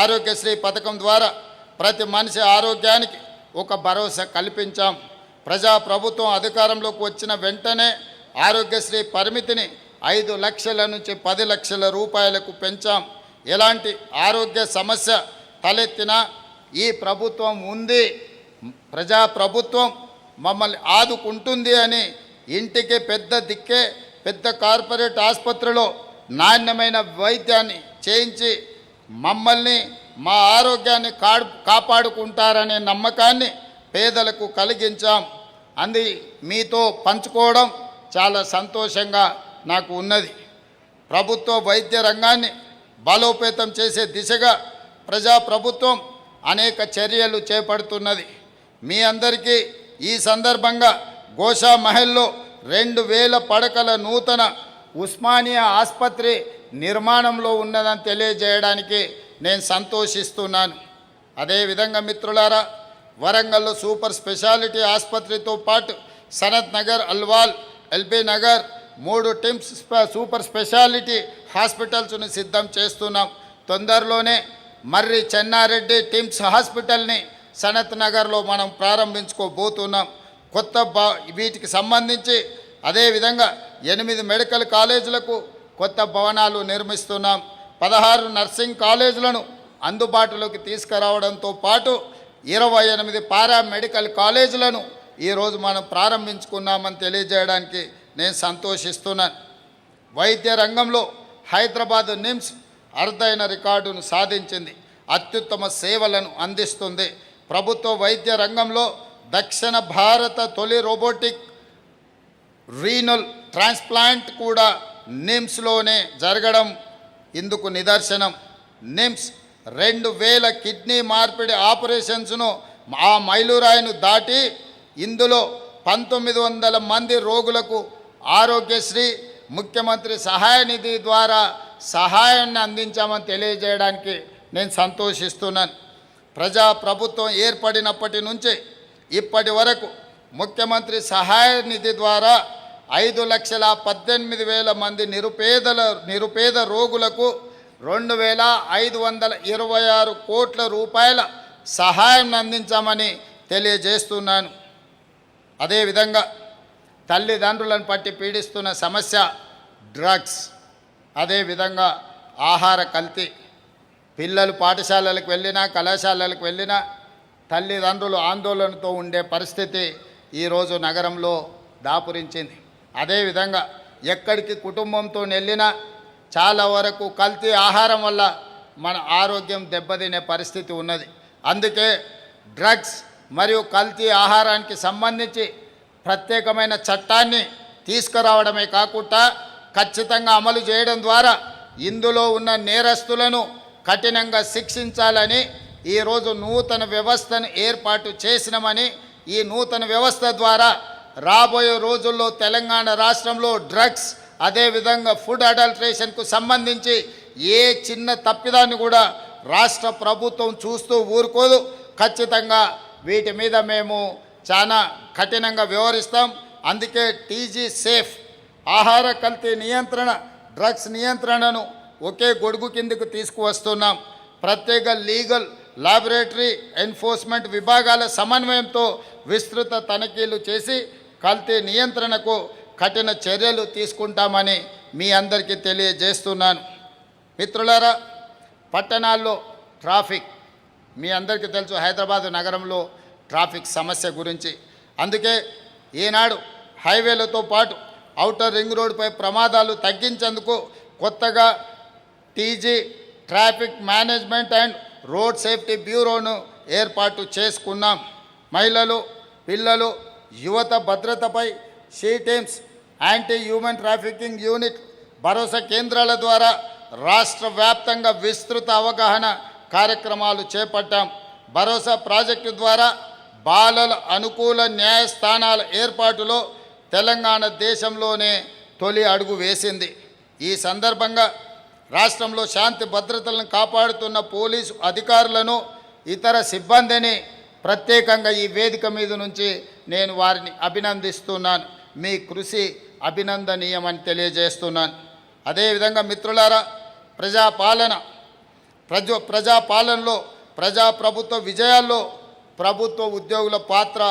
ఆరోగ్యశ్రీ పథకం ద్వారా ప్రతి మనిషి ఆరోగ్యానికి ఒక భరోసా కల్పించాం. ప్రజా ప్రభుత్వం అధికారంలోకి వచ్చిన వెంటనే ఆరోగ్యశ్రీ పరిమితిని 5 లక్షల నుంచి 10 లక్షల రూపాయలకు పెంచాం. ఎలాంటి ఆరోగ్య సమస్య తలెత్తినా ఈ ప్రభుత్వం ఉంది, ప్రజా ప్రభుత్వం మమ్మల్ని ఆదుకుంటుంది అని ఇంటికి పెద్ద దిక్కే పెద్ద కార్పొరేట్ ఆసుపత్రిలో నాణ్యమైన వైద్యాన్ని చేయించి మమ్మల్ని మా ఆరోగ్యాన్ని కాపాడుకుంటారనే నమ్మకాన్ని పేదలకు కలిగించాం. అంది మీతో పంచుకోవడం చాలా సంతోషంగా నాకు ఉన్నది. ప్రభుత్వ వైద్య రంగాన్ని బలోపేతం చేసే దిశగా ప్రజాప్రభుత్వం అనేక చర్యలు చేపడుతున్నది. మీ అందరికీ ఈ సందర్భంగా గోషా మహల్లో 2,000 పడకల నూతన ఉస్మానియా ఆసుపత్రి నిర్మాణంలో ఉన్నదని తెలియజేయడానికి నేను సంతోషిస్తున్నాను. అదేవిధంగా మిత్రులారా, వరంగల్లో సూపర్ స్పెషాలిటీ ఆసుపత్రితో పాటు సనత్ నగర్, అల్వాల్, ఎల్బీ నగర్ 3 టిమ్స్ సూపర్ స్పెషాలిటీ హాస్పిటల్స్ను సిద్ధం చేస్తున్నాం. తొందరలోనే మర్రి చెన్నారెడ్డి టిమ్స్ హాస్పిటల్ని సనత్ నగర్లో మనం ప్రారంభించుకోబోతున్నాం. వీటికి సంబంధించి అదేవిధంగా 8 మెడికల్ కాలేజీలకు కొత్త భవనాలు నిర్మిస్తున్నాం. 16 నర్సింగ్ కాలేజీలను అందుబాటులోకి తీసుకురావడంతో పాటు 28 పారామెడికల్ కాలేజీలను ఈరోజు మనం ప్రారంభించుకున్నామని తెలియజేయడానికి నేను సంతోషిస్తున్నాను. వైద్య రంగంలో హైదరాబాద్ నిమ్స్ అరుదైన రికార్డును సాధించింది. అత్యుత్తమ సేవలను అందిస్తుంది. ప్రభుత్వ వైద్య రంగంలో దక్షిణ భారత తొలి రోబోటిక్ రీనల్ ట్రాన్స్ప్లాంట్ కూడా నిమ్స్లోనే జరగడం ఇందుకు నిదర్శనం. నిమ్స్ 2,000 కిడ్నీ మార్పిడి ఆపరేషన్స్ను ఆ మైలురాయిను దాటి ఇందులో 1,900 మంది రోగులకు ఆరోగ్యశ్రీ ముఖ్యమంత్రి సహాయ నిధి ద్వారా సహాయాన్ని అందించామని తెలియజేయడానికి నేను సంతోషిస్తున్నాను. ప్రజాప్రభుత్వం ఏర్పడినప్పటి నుంచి ఇప్పటి వరకు ముఖ్యమంత్రి సహాయ నిధి ద్వారా 5,18,000 మంది నిరుపేద రోగులకు 2,526 కోట్ల రూపాయల సహాయం అందించామని తెలియజేస్తున్నాను. అదేవిధంగా తల్లిదండ్రులను పట్టి పీడిస్తున్న సమస్య డ్రగ్స్, అదేవిధంగా ఆహార కల్తీ. పిల్లలు పాఠశాలలకు వెళ్ళినా కళాశాలలకు వెళ్ళినా తల్లిదండ్రులు ఆందోళనతో ఉండే పరిస్థితి ఈరోజు నగరంలో దాపురించింది. అదేవిధంగా ఎక్కడికి కుటుంబంతో వెళ్ళినా చాలా వరకు కల్తీ ఆహారం వల్ల మన ఆరోగ్యం దెబ్బతినే పరిస్థితి ఉన్నది. అందుకే డ్రగ్స్ మరియు కల్తీ ఆహారానికి సంబంధించి ప్రత్యేకమైన చట్టాన్ని తీసుకురావడమే కాకుండా ఖచ్చితంగా అమలు చేయడం ద్వారా ఇందులో ఉన్న నేరస్తులను కఠినంగా శిక్షించాలని ఈరోజు నూతన వ్యవస్థను ఏర్పాటు చేసినామని, ఈ నూతన వ్యవస్థ ద్వారా రాబోయే రోజుల్లో తెలంగాణ రాష్ట్రంలో డ్రగ్స్ అదేవిధంగా ఫుడ్ అడల్ట్రేషన్కు సంబంధించి ఏ చిన్న తప్పిదాన్ని కూడా రాష్ట్ర ప్రభుత్వం చూస్తూ ఊరుకోదు. ఖచ్చితంగా వీటి మీద మేము చాలా కఠినంగా వ్యవహరిస్తాం. అందుకే టీజీ సేఫ్ ఆహార కల్తీ నియంత్రణ, డ్రగ్స్ నియంత్రణను ఒకే గొడుగు కిందకు తీసుకువస్తున్నాం. ప్రత్యేక లీగల్, లాబొరేటరీ, ఎన్ఫోర్స్మెంట్ విభాగాల సమన్వయంతో విస్తృత తనిఖీలు చేసి కల్తీ నియంత్రణకు కఠిన చర్యలు తీసుకుంటామని మీ అందరికీ తెలియజేస్తున్నాను. మిత్రులారా, పట్టణాల్లో ట్రాఫిక్ మీ అందరికీ తెలుసు, హైదరాబాద్ నగరంలో ట్రాఫిక్ సమస్య గురించి. అందుకే ఈనాడు హైవేలతో పాటు ఔటర్ రింగ్ రోడ్డుపై ప్రమాదాలు తగ్గించేందుకు కొత్తగా TG traffic management and road safety బ్యూరోను ఏర్పాటు చేసుకున్నాం. మహిళలు, పిల్లలు, యువత భద్రతపై she teams, anti human trafficking unit, Bharosa కేంద్రాల ద్వారా రాష్ట్ర వ్యాప్తంగా విస్తృత అవగాహన కార్యక్రమాలు చేపట్టాం. భరోసా ప్రాజెక్టు ద్వారా బాలల అనుకూల న్యాయస్థానాల ఏర్పాటులో తెలంగాణ దేశంలోనే తొలి అడుగు వేసింది. ఈ సందర్భంగా రాష్ట్రంలో శాంతి భద్రతలను కాపాడుతున్న పోలీసు అధికారులను, ఇతర సిబ్బందిని ప్రత్యేకంగా ఈ వేదిక మీద నుంచి నేను వారిని అభినందిస్తున్నాను. మీ కృషి అభినందనీయమని తెలియజేస్తున్నాను. అదేవిధంగా మిత్రులారా, ప్రజాపాలనలో, ప్రజాప్రభుత్వ విజయాల్లో ప్రభుత్వ ఉద్యోగుల పాత్ర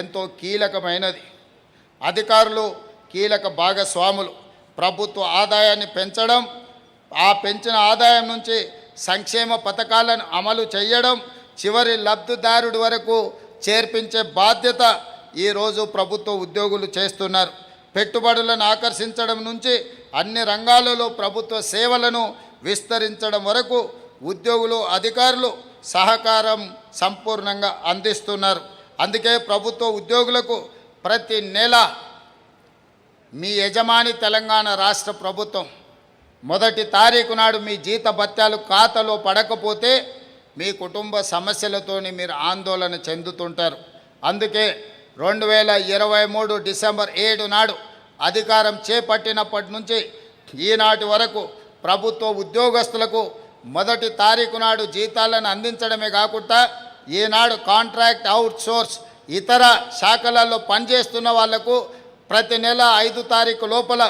ఎంతో కీలకమైనది. అధికారులు కీలక భాగస్వాములు. ప్రభుత్వ ఆదాయాన్ని పెంచడం, ఆ పెంచిన ఆదాయం నుంచి సంక్షేమ పథకాలను అమలు చేయడం, చివరి లబ్ధిదారుడి వరకు చేర్పించే బాధ్యత ఈరోజు ప్రభుత్వ ఉద్యోగులు చేస్తున్నారు. పెట్టుబడులను ఆకర్షించడం నుంచి అన్ని రంగాలలో ప్రభుత్వ సేవలను విస్తరించడం వరకు ఉద్యోగులు, అధికారులు సహకారం సంపూర్ణంగా అందిస్తున్నారు. అందుకే ప్రభుత్వ ఉద్యోగులకు ప్రతి నెల మీ యజమాని తెలంగాణ రాష్ట్ర ప్రభుత్వం మొదటి తారీఖు నాడు మీ జీతభత్యాలు ఖాతాలో పడకపోతే మీ కుటుంబ సమస్యలతోని మీరు ఆందోళన చెందుతుంటారు. అందుకే 2023 డిసెంబర్ 7 నాడు అధికారం చేపట్టినప్పటి నుంచి ఈనాటి వరకు ప్రభుత్వ ఉద్యోగస్తులకు మొదటి తారీఖు నాడు జీతాలను అందించడమే కాకుండా ఈనాడు కాంట్రాక్ట్ అవుట్సోర్స్ ఇతర శాఖలలో పనిచేస్తున్న వాళ్లకు ప్రతి నెల 5 తారీఖు లోపల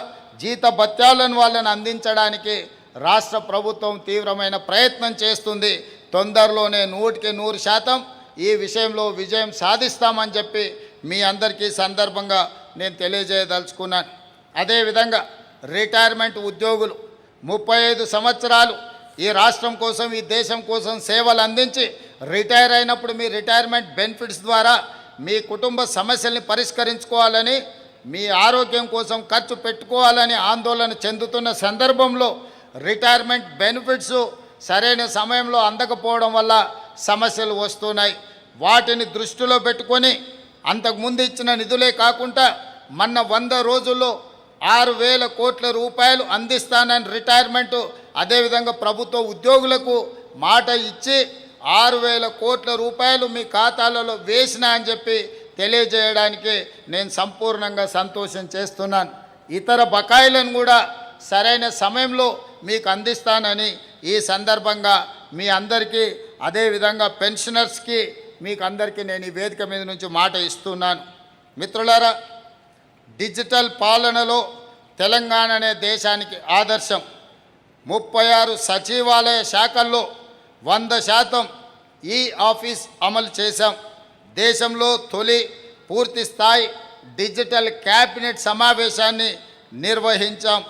జీతభత్యాలను వాళ్ళని అందించడానికి రాష్ట్ర ప్రభుత్వం తీవ్రమైన ప్రయత్నం చేస్తుంది. తొందరలోనే 100% ఈ విషయంలో విజయం సాధిస్తామని చెప్పి మీ అందరికీ సందర్భంగా నేను తెలియజేయదలుచుకున్నాను. అదేవిధంగా రిటైర్మెంట్ ఉద్యోగులు 35 సంవత్సరాలు ఈ రాష్ట్రం కోసం, ఈ దేశం కోసం సేవలు అందించి రిటైర్ అయినప్పుడు మీ రిటైర్మెంట్ బెనిఫిట్స్ ద్వారా మీ కుటుంబ సమస్యల్ని పరిష్కరించుకోవాలని, మీ ఆరోగ్యం కోసం ఖర్చు పెట్టుకోవాలని ఆందోళన చెందుతున్న సందర్భంలో రిటైర్మెంట్ బెనిఫిట్స్ సరైన సమయంలో అందకపోవడం వల్ల సమస్యలు వస్తున్నాయి. వాటిని దృష్టిలో పెట్టుకొని అంతకుముందు ఇచ్చిన నిధులే కాకుండా మొన్న 100 రోజుల్లో 6,000 కోట్ల రూపాయలు అందిస్తానని రిటైర్మెంటు, అదేవిధంగా ప్రభుత్వ ఉద్యోగులకు మాట ఇచ్చి 6,000 కోట్ల రూపాయలు మీ ఖాతాలలో వేసినా అని చెప్పి తెలియజేయడానికి నేను సంపూర్ణంగా సంతోషం చేస్తున్నాను. ఇతర బకాయిలను కూడా సరైన సమయంలో మీకు అందిస్తానని ఈ సందర్భంగా మీ అందరికీ, అదేవిధంగా పెన్షనర్స్కి మీకు అందరికీ నేను ఈ వేదిక మీద నుంచి మాట ఇస్తున్నాను. మిత్రులారా, డిజిటల్ పాలనలో తెలంగాణ అనే దేశానికి ఆదర్శం. 36 సచివాలయ శాఖల్లో 100% ఈ ఆఫీస్ అమలు చేశాం. దేశంలో తొలి పూర్తి స్థాయి డిజిటల్ క్యాబినెట్ సమావేశాన్ని నిర్వహించాం.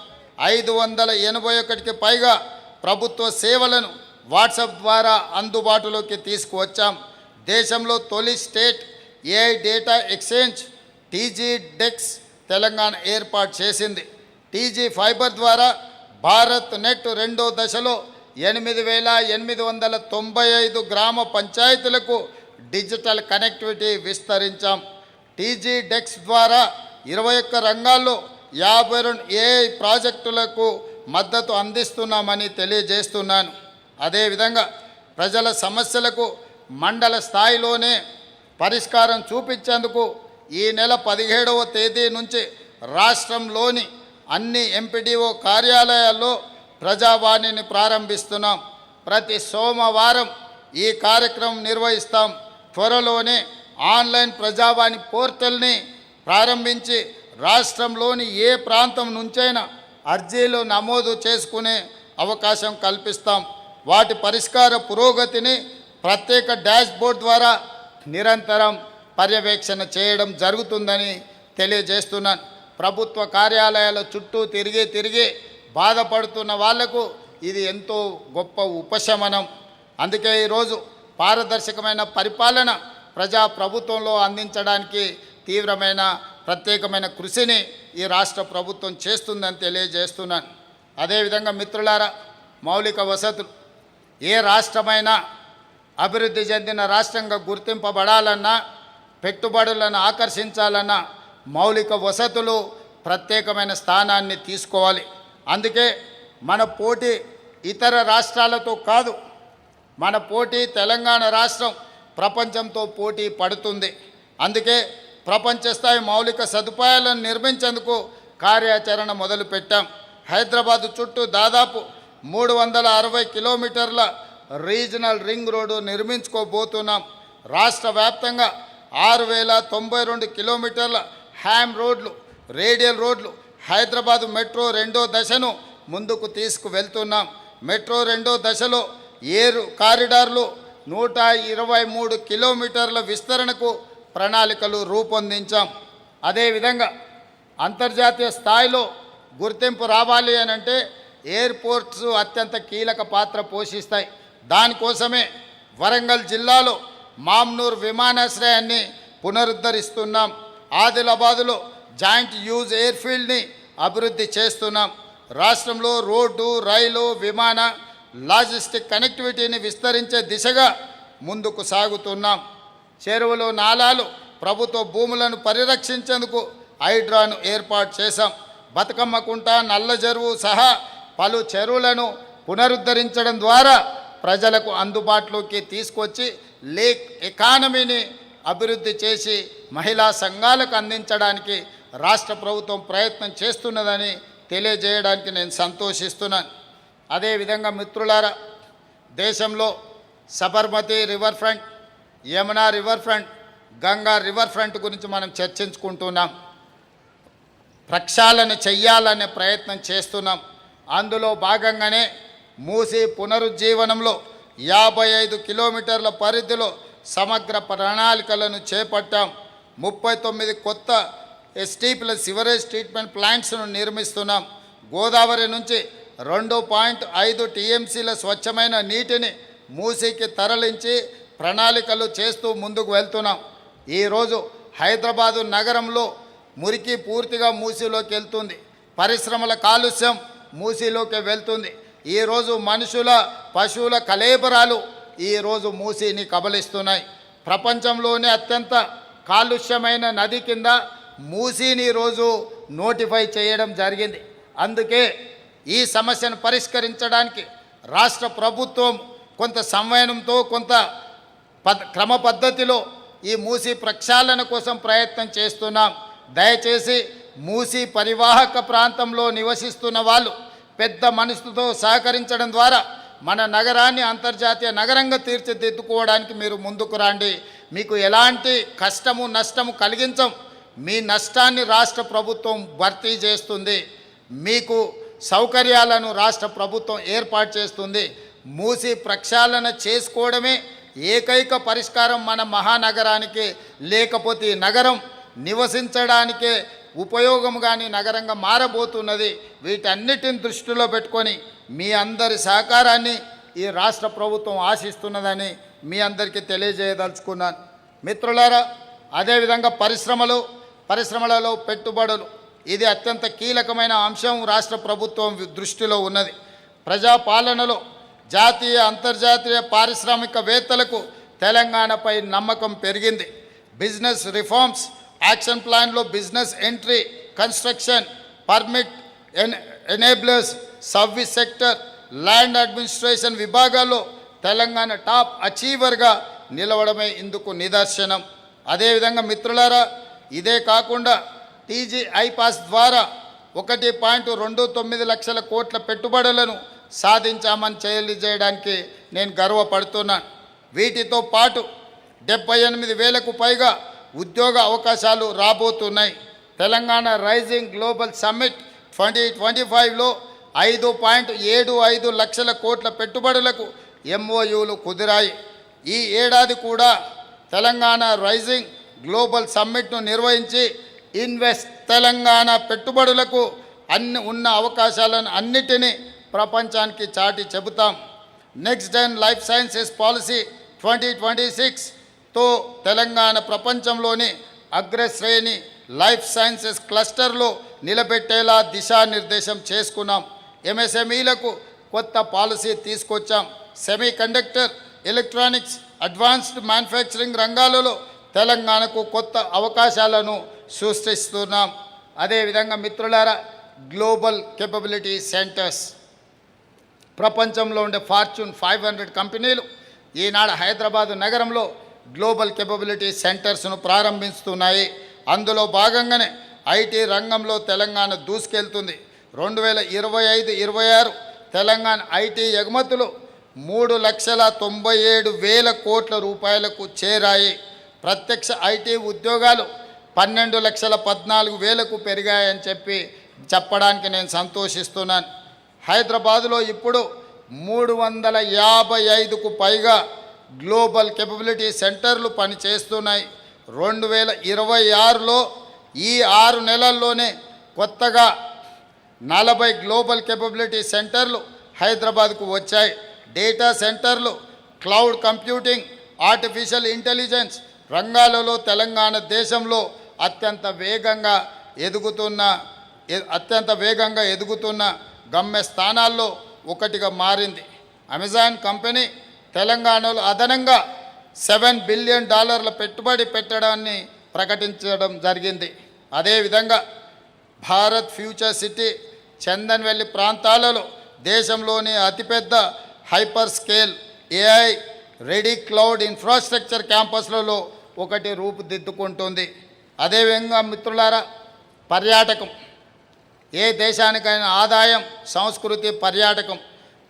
581కి పైగా ప్రభుత్వ సేవలను వాట్సాప్ ద్వారా అందుబాటులోకి తీసుకువచ్చాం. దేశంలో తొలి state AI data exchange TG dex Telangana ఏర్పాటు చేసింది. టీజీ ఫైబర్ ద్వారా భారత్ నెట్ 2వ దశలో 8,895 గ్రామ పంచాయతీలకు డిజిటల్ కనెక్టివిటీ విస్తరించాం. టీజీ డెక్స్ ద్వారా 21 రంగాల్లో 52 ఏఐ ప్రాజెక్టులకు మద్దతు అందిస్తున్నామని తెలియజేస్తున్నాను. అదేవిధంగా ప్రజల సమస్యలకు మండల స్థాయిలోనే పరిష్కారం చూపించేందుకు ఈ నెల 17వ తేదీ నుంచి రాష్ట్రంలోని అన్ని ఎంపీడీఓ కార్యాలయాల్లో ప్రజావాణిని ప్రారంభిస్తున్నాం. ప్రతి సోమవారం ఈ కార్యక్రమం నిర్వహిస్తాం. త్వరలోనే ఆన్లైన్ ప్రజావాణి పోర్టల్ని ప్రారంభించి రాష్ట్రంలోని ఏ ప్రాంతం నుంచైనా అర్జీలు నమోదు చేసుకునే అవకాశం కల్పిస్తాం. వాటి పరిష్కార పురోగతిని ప్రత్యేక డాష్బోర్డ్ ద్వారా నిరంతరం పర్యవేక్షణ చేయడం జరుగుతుందని తెలియజేస్తున్నాను. ప్రభుత్వ కార్యాలయాల చుట్టూ తిరిగి బాధపడుతున్న వాళ్లకు ఇది ఎంతో గొప్ప ఉపశమనం. అందుకే ఈరోజు పారదర్శకమైన పరిపాలన ప్రభుత్వంలో అందించడానికి తీవ్రమైన ప్రత్యేకమైన కృషిని ఈ రాష్ట్ర ప్రభుత్వం చేస్తుందని తెలియజేస్తున్నాను. అదేవిధంగా మిత్రులారా, మౌలిక వసతులు ఏ రాష్ట్రమైనా అభివృద్ధి చెందిన రాష్ట్రంగా గుర్తింపబడాలన్నా, పెట్టుబడులను ఆకర్షించాలన్నా మౌలిక వసతులు ప్రత్యేకమైన స్థానాన్ని తీసుకోవాలి. అందుకే మన పోటీ ఇతర రాష్ట్రాలతో కాదు, మన పోటీ తెలంగాణ రాష్ట్రం ప్రపంచంతో పోటీ పడుతుంది. అందుకే ప్రపంచ స్థాయి మౌలిక సదుపాయాలను నిర్మించేందుకు కార్యాచరణ మొదలుపెట్టాం. హైదరాబాద్ చుట్టూ దాదాపు 360 కిలోమీటర్ల రీజనల్ రింగ్ రోడ్డు నిర్మించుకోబోతున్నాం. రాష్ట్ర వ్యాప్తంగా 6092 కిలోమీటర్ల హ్యామ్ రోడ్లు, రేడియల్ రోడ్లు, హైదరాబాద్ మెట్రో 2వ దశను ముందుకు తీసుకువెళ్తున్నాం. మెట్రో 2వ దశలో 7 కారిడార్లు, 123 కిలోమీటర్ల విస్తరణకు ప్రణాళికలు రూపొందించాం. అదేవిధంగా అంతర్జాతీయ స్థాయిలో గుర్తింపు రావాలి అనంటే ఎయిర్పోర్ట్స్ అత్యంత కీలక పాత్ర పోషిస్తాయి. దానికోసమే వరంగల్ జిల్లాలో మామ్నూర్ విమానాశ్రయాన్ని పునరుద్ధరిస్తున్నాం. ఆదిలాబాదులో జాయింట్ యూజ్ ఎయిర్ఫీల్డ్ని అభివృద్ధి చేస్తున్నాం. రాష్ట్రంలో రోడ్డు, రైలు, విమాన లాజిస్టిక్ కనెక్టివిటీని విస్తరించే దిశగా ముందుకు సాగుతున్నాం. చెరువులు, నాలాలు, ప్రభుత్వ భూములను పరిరక్షించేందుకు హైడ్రాను ఏర్పాటు చేశాం. బతుకమ్మ కుంట, నల్ల చెరువు సహా పలు చెరువులను పునరుద్ధరించడం ద్వారా ప్రజలకు అందుబాటులోకి తీసుకొచ్చి లేక్ ఎకానమీని అభివృద్ధి చేసి మహిళా సంఘాలకు అందించడానికి రాష్ట్ర ప్రభుత్వం ప్రయత్నం చేస్తున్నదని తెలియజేయడానికి నేను సంతోషిస్తున్నాను. అదేవిధంగా మిత్రులారా, దేశంలో Sabarmati river front, Yamuna river front, Ganga river front గురించి మనం చర్చించుకుంటున్నాం. ప్రక్షాళన చెయ్యాలనే ప్రయత్నం చేస్తున్నాం. అందులో భాగంగానే మూసీ పునరుజ్జీవనంలో 55 కిలోమీటర్ల పరిధిలో సమగ్ర ప్రణాళికలను చేపట్టాం. 39 కొత్త ఎస్టీపీల సివరేజ్ ట్రీట్మెంట్ ప్లాంట్స్ను నిర్మిస్తున్నాం. గోదావరి నుంచి 2.5 టీఎంసీల స్వచ్ఛమైన నీటిని మూసీకి తరలించి ప్రణాళికలు చేస్తూ ముందుకు వెళ్తున్నాం. ఈరోజు హైదరాబాదు నగరంలో మురికి పూర్తిగా మూసీలోకి వెళ్తుంది. పరిశ్రమల కాలుష్యం మూసీలోకి వెళ్తుంది. ఈరోజు మనుషుల, పశువుల కళేబరాలు ఈరోజు మూసీని కబలిస్తున్నాయి. ప్రపంచంలోనే అత్యంత కాలుష్యమైన నది కింద మూసీని ఈరోజు నోటిఫై చేయడం జరిగింది. అందుకే ఈ సమస్యను పరిష్కరించడానికి రాష్ట్ర ప్రభుత్వం కొంత సంవయనంతో, కొంత క్రమ పద్ధతిలో ఈ మూసీ ప్రక్షాళన కోసం ప్రయత్నం చేస్తున్నాం. దయచేసి మూసీ పరివాహక ప్రాంతంలో నివసిస్తున్న వాళ్ళు పెద్ద మనసుతో సహకరించడం ద్వారా మన నగరాన్ని అంతర్జాతీయ నగరంగా తీర్చిదిద్దుకోవడానికి మీరు ముందుకు రండి. మీకు ఎలాంటి కష్టము, నష్టము కలిగించం. మీ నష్టాన్ని రాష్ట్ర ప్రభుత్వం భర్తీ చేస్తుంది. మీకు సౌకర్యాలను రాష్ట్ర ప్రభుత్వం ఏర్పాటు చేస్తుంది. మూసీ ప్రక్షాళన చేసుకోవడమే ఏకైక పరిష్కారం మన మహానగరానికి. లేకపోతే ఈ నగరం నివసించడానికే ఉపయోగం కానీ నగరంగా మారబోతున్నది. వీటన్నిటిని దృష్టిలో పెట్టుకొని మీ అందరి సహకారాన్ని ఈ రాష్ట్ర ప్రభుత్వం ఆశిస్తున్నదని మీ అందరికీ తెలియజేయదలుచుకున్నాను. మిత్రులారా, అదేవిధంగా పరిశ్రమలలో పెట్టుబడులు, ఇది అత్యంత కీలకమైన అంశం రాష్ట్ర ప్రభుత్వం దృష్టిలో ఉన్నది. ప్రజాపాలనలో జాతీయ, అంతర్జాతీయ పారిశ్రామికవేత్తలకు తెలంగాణపై నమ్మకం పెరిగింది. బిజినెస్ రిఫార్మ్స్ యాక్షన్ ప్లాన్లో business entry, construction, permit, enablers, service sector, land administration విభాగాల్లో తెలంగాణ టాప్ అచీవర్గా నిలవడమే ఇందుకు నిదర్శనం. అదేవిధంగా మిత్రులారా, ఇదే కాకుండా టీజీ ఐపాస్ ద్వారా 1.29 లక్షల కోట్ల పెట్టుబడులను సాధించామని తెలియజేయడానికి నేను గర్వపడుతున్నాను. వీటితో పాటు 78,000కు పైగా ఉద్యోగ అవకాశాలు రాబోతున్నాయి. తెలంగాణ రైజింగ్ గ్లోబల్ సమ్మిట్ 2025లో 5.75 లక్షల కోట్ల పెట్టుబడులకు ఎంఓయూలు కుదిరాయి. ఈ ఏడాది కూడా తెలంగాణ రైజింగ్ గ్లోబల్ సమ్మిట్ను నిర్వహించి ఇన్వెస్ట్ తెలంగాణ పెట్టుబడులకు ఉన్న అవకాశాలను అన్నిటినీ ప్రపంచానికి చాటి చెబుతాం. Next gen life sciences policy 2026తో తెలంగాణ ప్రపంచంలోని అగ్రశ్రేణి లైఫ్ సైన్సెస్ క్లస్టర్లో నిలబెట్టేలా దిశానిర్దేశం చేసుకున్నాం. ఎంఎస్ఎంఈలకు కొత్త పాలసీ తీసుకొచ్చాం. Semi conductor, electronics, advanced manufacturing రంగాలలో తెలంగాణకు కొత్త అవకాశాలను సృష్టిస్తున్నాం. అదేవిధంగా మిత్రులారా, గ్లోబల్ కేపబిలిటీ సెంటర్స్, ప్రపంచంలో ఉండే ఫార్చ్యూన్ 500 కంపెనీలు ఈనాడు హైదరాబాదు నగరంలో గ్లోబల్ కేపబిలిటీ సెంటర్స్ను ప్రారంభిస్తున్నాయి. అందులో భాగంగానే ఐటీ రంగంలో తెలంగాణ దూసుకెళ్తుంది. 2025-26 తెలంగాణ ఐటీ ఎగుమతులు 3,97,000 కోట్ల రూపాయలకు చేరాయి. ప్రత్యక్ష ఐటీ ఉద్యోగాలు 12,14,000కు పెరిగాయని చెప్పడానికి నేను సంతోషిస్తున్నాను. హైదరాబాదులో ఇప్పుడు 355కు పైగా గ్లోబల్ కేపబిలిటీ సెంటర్లు పనిచేస్తున్నాయి. 2026లో ఈ 6 నెలల్లోనే కొత్తగా 40 గ్లోబల్ కేపబిలిటీ సెంటర్లు హైదరాబాద్కు వచ్చాయి. డేటా సెంటర్లు, క్లౌడ్ కంప్యూటింగ్, ఆర్టిఫిషియల్ ఇంటెలిజెన్స్ రంగాలలో తెలంగాణ దేశంలో అత్యంత వేగంగా ఎదుగుతున్న గమ్యస్థానాల్లో ఒకటిగా మారింది. అమెజాన్ కంపెనీ తెలంగాణలో అదనంగా $7 బిలియన్ పెట్టుబడి పెట్టడాన్ని ప్రకటించడం జరిగింది. అదేవిధంగా భారత్ ఫ్యూచర్ సిటీ చందన్వెల్లి ప్రాంతాలలో దేశంలోని అతిపెద్ద hyper scale AI ready cloud infrastructure క్యాంపస్లలో ఒకటి రూపుదిద్దుకుంటుంది. అదేవిధంగా మిత్రులారా, పర్యాటకం ఏ దేశానికైనా ఆదాయం, సంస్కృతి, పర్యాటకం.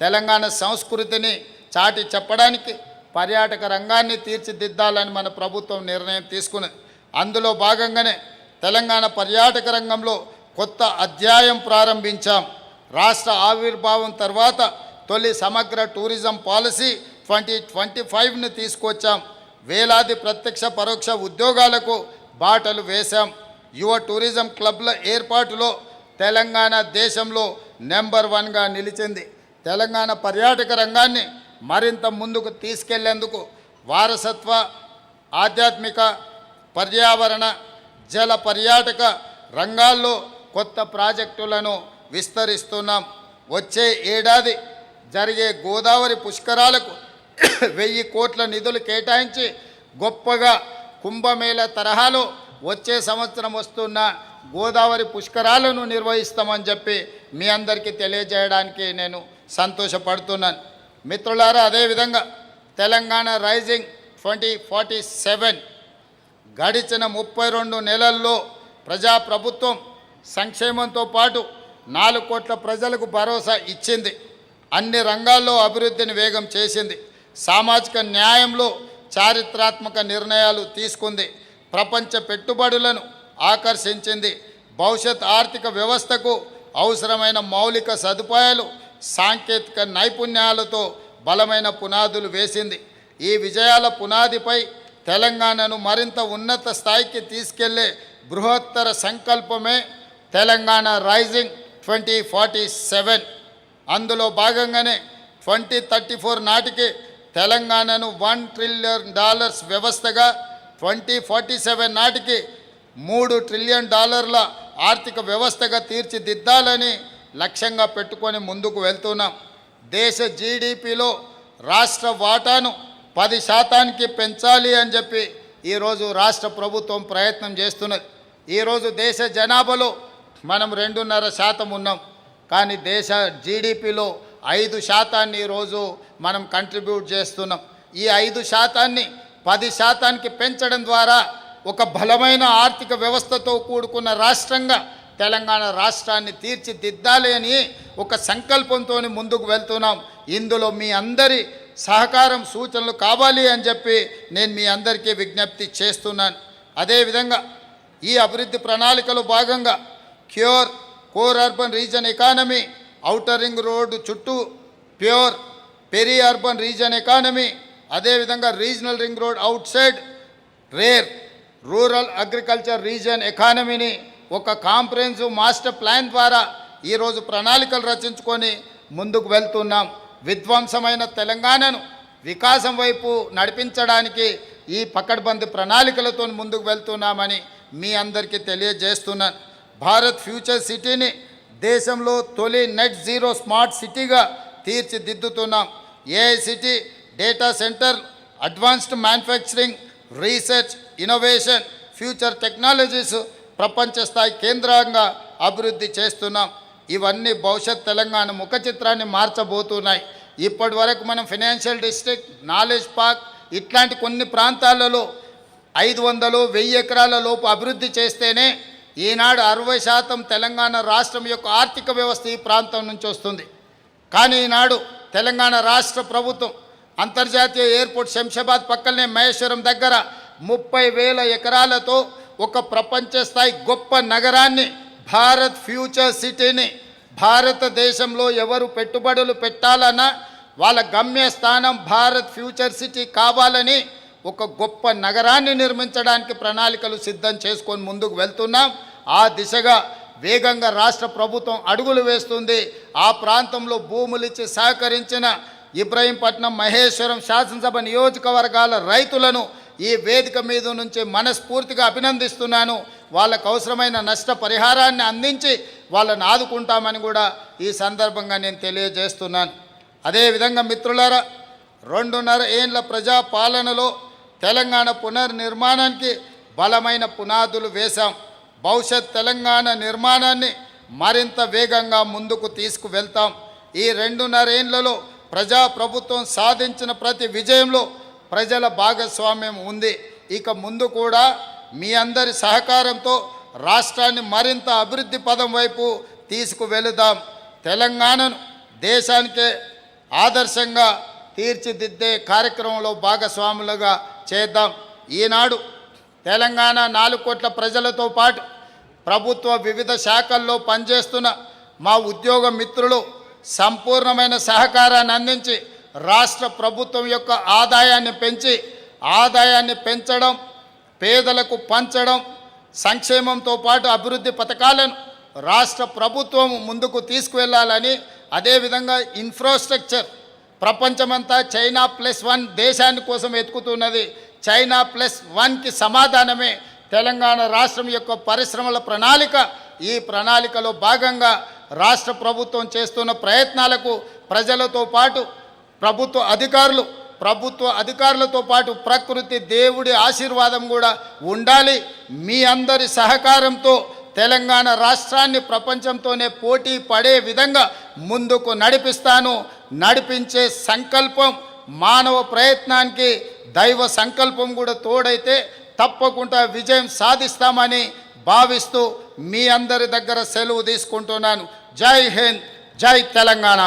తెలంగాణ సంస్కృతిని చాటి చెప్పడానికి పర్యాటక రంగాన్ని తీర్చిదిద్దాలని మన ప్రభుత్వం నిర్ణయం తీసుకున్నది. అందులో భాగంగానే తెలంగాణ పర్యాటక రంగంలో కొత్త అధ్యాయం ప్రారంభించాం. రాష్ట్ర ఆవిర్భావం తర్వాత తొలి సమగ్ర టూరిజం పాలసీ 2025ను తీసుకొచ్చాం. వేలాది ప్రత్యక్ష పరోక్ష ఉద్యోగాలకు బాటలు వేశాం. యువ టూరిజం క్లబ్ల ఏర్పాటులో తెలంగాణ దేశంలో నెంబర్ 1గా నిలిచింది. తెలంగాణ పర్యాటక రంగాన్ని మరింత ముందుకు తీసుకెళ్లేందుకు వారసత్వ, ఆధ్యాత్మిక, పర్యావరణ, జల పర్యాటక రంగాల్లో కొత్త ప్రాజెక్టులను విస్తరిస్తున్నాం. వచ్చే ఏడాది జరిగే గోదావరి పుష్కరాలకు 1000 కోట్ల నిధులు కేటాయించి గొప్పగా కుంభమేళ తరహాలో వచ్చే సంవత్సరం వస్తున్న గోదావరి పుష్కరాలను నిర్వహిస్తామని చెప్పి మీ అందరికీ తెలియజేయడానికి నేను సంతోషపడుతున్నాను. మిత్రులారా, అదేవిధంగా తెలంగాణ రైజింగ్ 2047 గడిచిన 32 నెలల్లో ప్రజాప్రభుత్వం సంక్షేమంతో పాటు 4 కోట్ల ప్రజలకు భరోసా ఇచ్చింది. అన్ని రంగాల్లో అభివృద్ధిని వేగం చేసింది. సామాజిక న్యాయంలో చారిత్రాత్మక నిర్ణయాలు తీసుకుంది. ప్రపంచ పెట్టుబడులను ఆకర్షించింది. భవిష్యత్ ఆర్థిక వ్యవస్థకు అవసరమైన మౌలిక సదుపాయాలు, సాంకేతిక నైపుణ్యాలతో బలమైన పునాదులు వేసింది. ఈ విజయాల పునాదిపై తెలంగాణను మరింత ఉన్నత స్థాయికి తీసుకెళ్లే బృహత్తర సంకల్పమే తెలంగాణ రైజింగ్ 2047. అందులో భాగంగానే 2034 నాటికి తెలంగాణను $1 ట్రిలియన్ వ్యవస్థగా, 2047 నాటికి $3 ట్రిలియన్ ఆర్థిక వ్యవస్థగా తీర్చిదిద్దాలని లక్ష్యంగా పెట్టుకొని ముందుకు వెళ్తున్నాం. దేశ జీడిపిలో రాష్ట్ర వాటాను 10% పెంచాలి అని చెప్పి ఈరోజు రాష్ట్ర ప్రభుత్వం ప్రయత్నం చేస్తున్నది. ఈరోజు దేశ జనాభాలో మనం 2.5% ఉన్నాం. కానీ దేశ జీడిపిలో 5% ఈరోజు మనం కంట్రిబ్యూట్ చేస్తున్నాం. ఈ 5%ని 10%కి పెంచడం ద్వారా ఒక బలమైన ఆర్థిక వ్యవస్థతో కూడుకున్న రాష్ట్రంగా తెలంగాణ రాష్ట్రాన్ని తీర్చిదిద్దాలి అని ఒక సంకల్పంతో ముందుకు వెళ్తున్నాం. ఇందులో మీ అందరి సహకారం సూచనలు కావాలి అని చెప్పి నేను మీ అందరికీ విజ్ఞప్తి చేస్తున్నాను. అదేవిధంగా ఈ అభివృద్ధి ప్రణాళికలో భాగంగా core urban region economy, outer ring road చుట్టూ pure peri urban region economy, అదేవిధంగా regional ring road outside rural agriculture region ఎకానమీని ఒక కాంప్రహెన్సివ్ మాస్టర్ ప్లాన్ ద్వారా ఈరోజు ప్రణాళికలు రచించుకొని ముందుకు వెళ్తున్నాం. విధ్వంసమైన తెలంగాణను వికాసం వైపు నడిపించడానికి ఈ పకడ్బందీ ప్రణాళికలతో ముందుకు వెళ్తున్నామని మీ అందరికీ తెలియజేస్తున్నాను. భారత్ ఫ్యూచర్ సిటీని దేశంలో తొలి నెట్ జీరో స్మార్ట్ సిటీగా తీర్చిదిద్దుతున్నాం. AI city, data centre, advanced manufacturing, research, innovation, future technologies ప్రపంచ స్థాయి కేంద్రంగా అభివృద్ధి చేస్తున్నాం. ఇవన్నీ భవిష్యత్ తెలంగాణ ముఖ చిత్రాన్ని మార్చబోతున్నాయి. ఇప్పటి వరకు మనం ఫైనాన్షియల్ డిస్ట్రిక్ట్, నాలెడ్జ్ పార్క్ ఇట్లాంటి కొన్ని ప్రాంతాలలో 500-1000 ఎకరాల లోపు అభివృద్ధి చేస్తేనే ఈనాడు 60% తెలంగాణ రాష్ట్రం యొక్క ఆర్థిక వ్యవస్థ ఈ ప్రాంతం నుంచి వస్తుంది. కానీ ఈనాడు తెలంగాణ రాష్ట్ర ప్రభుత్వం అంతర్జాతీయ ఎయిర్పోర్ట్ శంషాబాద్ పక్కనే మహేశ్వరం దగ్గర 30,000 ఎకరాలతో ఒక ప్రపంచ స్థాయి గొప్ప నగరాన్ని, భారత్ ఫ్యూచర్ సిటీని, భారతదేశంలో ఎవరు పెట్టుబడులు పెట్టాలన్నా వాళ్ళ గమ్యస్థానం భారత్ ఫ్యూచర్ సిటీ కావాలని ఒక గొప్ప నగరాన్ని నిర్మించడానికి ప్రణాళికలు సిద్ధం చేసుకొని ముందుకు వెళ్తున్నాం. ఆ దిశగా వేగంగా రాష్ట్ర ప్రభుత్వం అడుగులు వేస్తుంది. ఆ ప్రాంతంలో భూములిచ్చి సహకరించిన ఇబ్రహీంపట్నం, మహేశ్వరం శాసనసభ నియోజకవర్గాల రైతులను ఈ వేదిక మీద నుంచి మనస్ఫూర్తిగా అభినందిస్తున్నాను. వాళ్ళకు అవసరమైన నష్టపరిహారాన్ని అందించి వాళ్ళని ఆదుకుంటామని కూడా ఈ సందర్భంగా నేను తెలియజేస్తున్నాను. అదేవిధంగా మిత్రులారా, 2.5 ఏళ్ల ప్రజాపాలనలో తెలంగాణ పునర్నిర్మాణానికి బలమైన పునాదులు వేశాం. భవిష్యత్ తెలంగాణ నిర్మాణాన్ని మరింత వేగంగా ముందుకు తీసుకువెళ్తాం. ఈ 2.5 ఏళ్లలో ప్రజాప్రభుత్వం సాధించిన ప్రతి విజయంలో ప్రజల భాగస్వామ్యం ఉంది. ఇక ముందు కూడా మీ అందరి సహకారంతో రాష్ట్రాన్ని మరింత అభివృద్ధి పదం వైపు తీసుకువెళుదాం. తెలంగాణను దేశానికే ఆదర్శంగా తీర్చిదిద్దే కార్యక్రమంలో భాగస్వాములుగా చేద్దాం. ఈనాడు తెలంగాణ 4 కోట్ల ప్రజలతో పాటు ప్రభుత్వ వివిధ శాఖల్లో పనిచేస్తున్న మా ఉద్యోగ మిత్రులు సంపూర్ణమైన సహకారాన్ని అందించి రాష్ట్ర ప్రభుత్వం యొక్క ఆదాయాన్ని పెంచడం, పేదలకు పంచడం, సంక్షేమంతో పాటు అభివృద్ధి పథకాలను రాష్ట్ర ప్రభుత్వం ముందుకు తీసుకువెళ్ళాలని, అదేవిధంగా ఇన్ఫ్రాస్ట్రక్చర్ ప్రపంచమంతా చైనా +1 దేశాన్ని కోసం ఎత్తుకుతున్నది. చైనా +1కి సమాధానమే తెలంగాణ రాష్ట్రం యొక్క పరిశ్రమల ప్రణాళిక. ఈ ప్రణాళికలో భాగంగా రాష్ట్ర ప్రభుత్వం చేస్తున్న ప్రయత్నాలకు ప్రజలతో పాటు ప్రభుత్వ అధికారులతో పాటు ప్రకృతి దేవుడి ఆశీర్వాదం కూడా ఉండాలి. మీ అందరి సహకారంతో తెలంగాణ రాష్ట్రాన్ని ప్రపంచంతోనే పోటీ పడే విధంగా ముందుకు నడిపించే సంకల్పం, మానవ ప్రయత్నానికి దైవ సంకల్పం కూడా తోడైతే తప్పకుండా విజయం సాధిస్తామని భావిస్తూ మీ అందరి దగ్గర సెలవు తీసుకుంటున్నాను. జై హింద్, జై తెలంగాణ.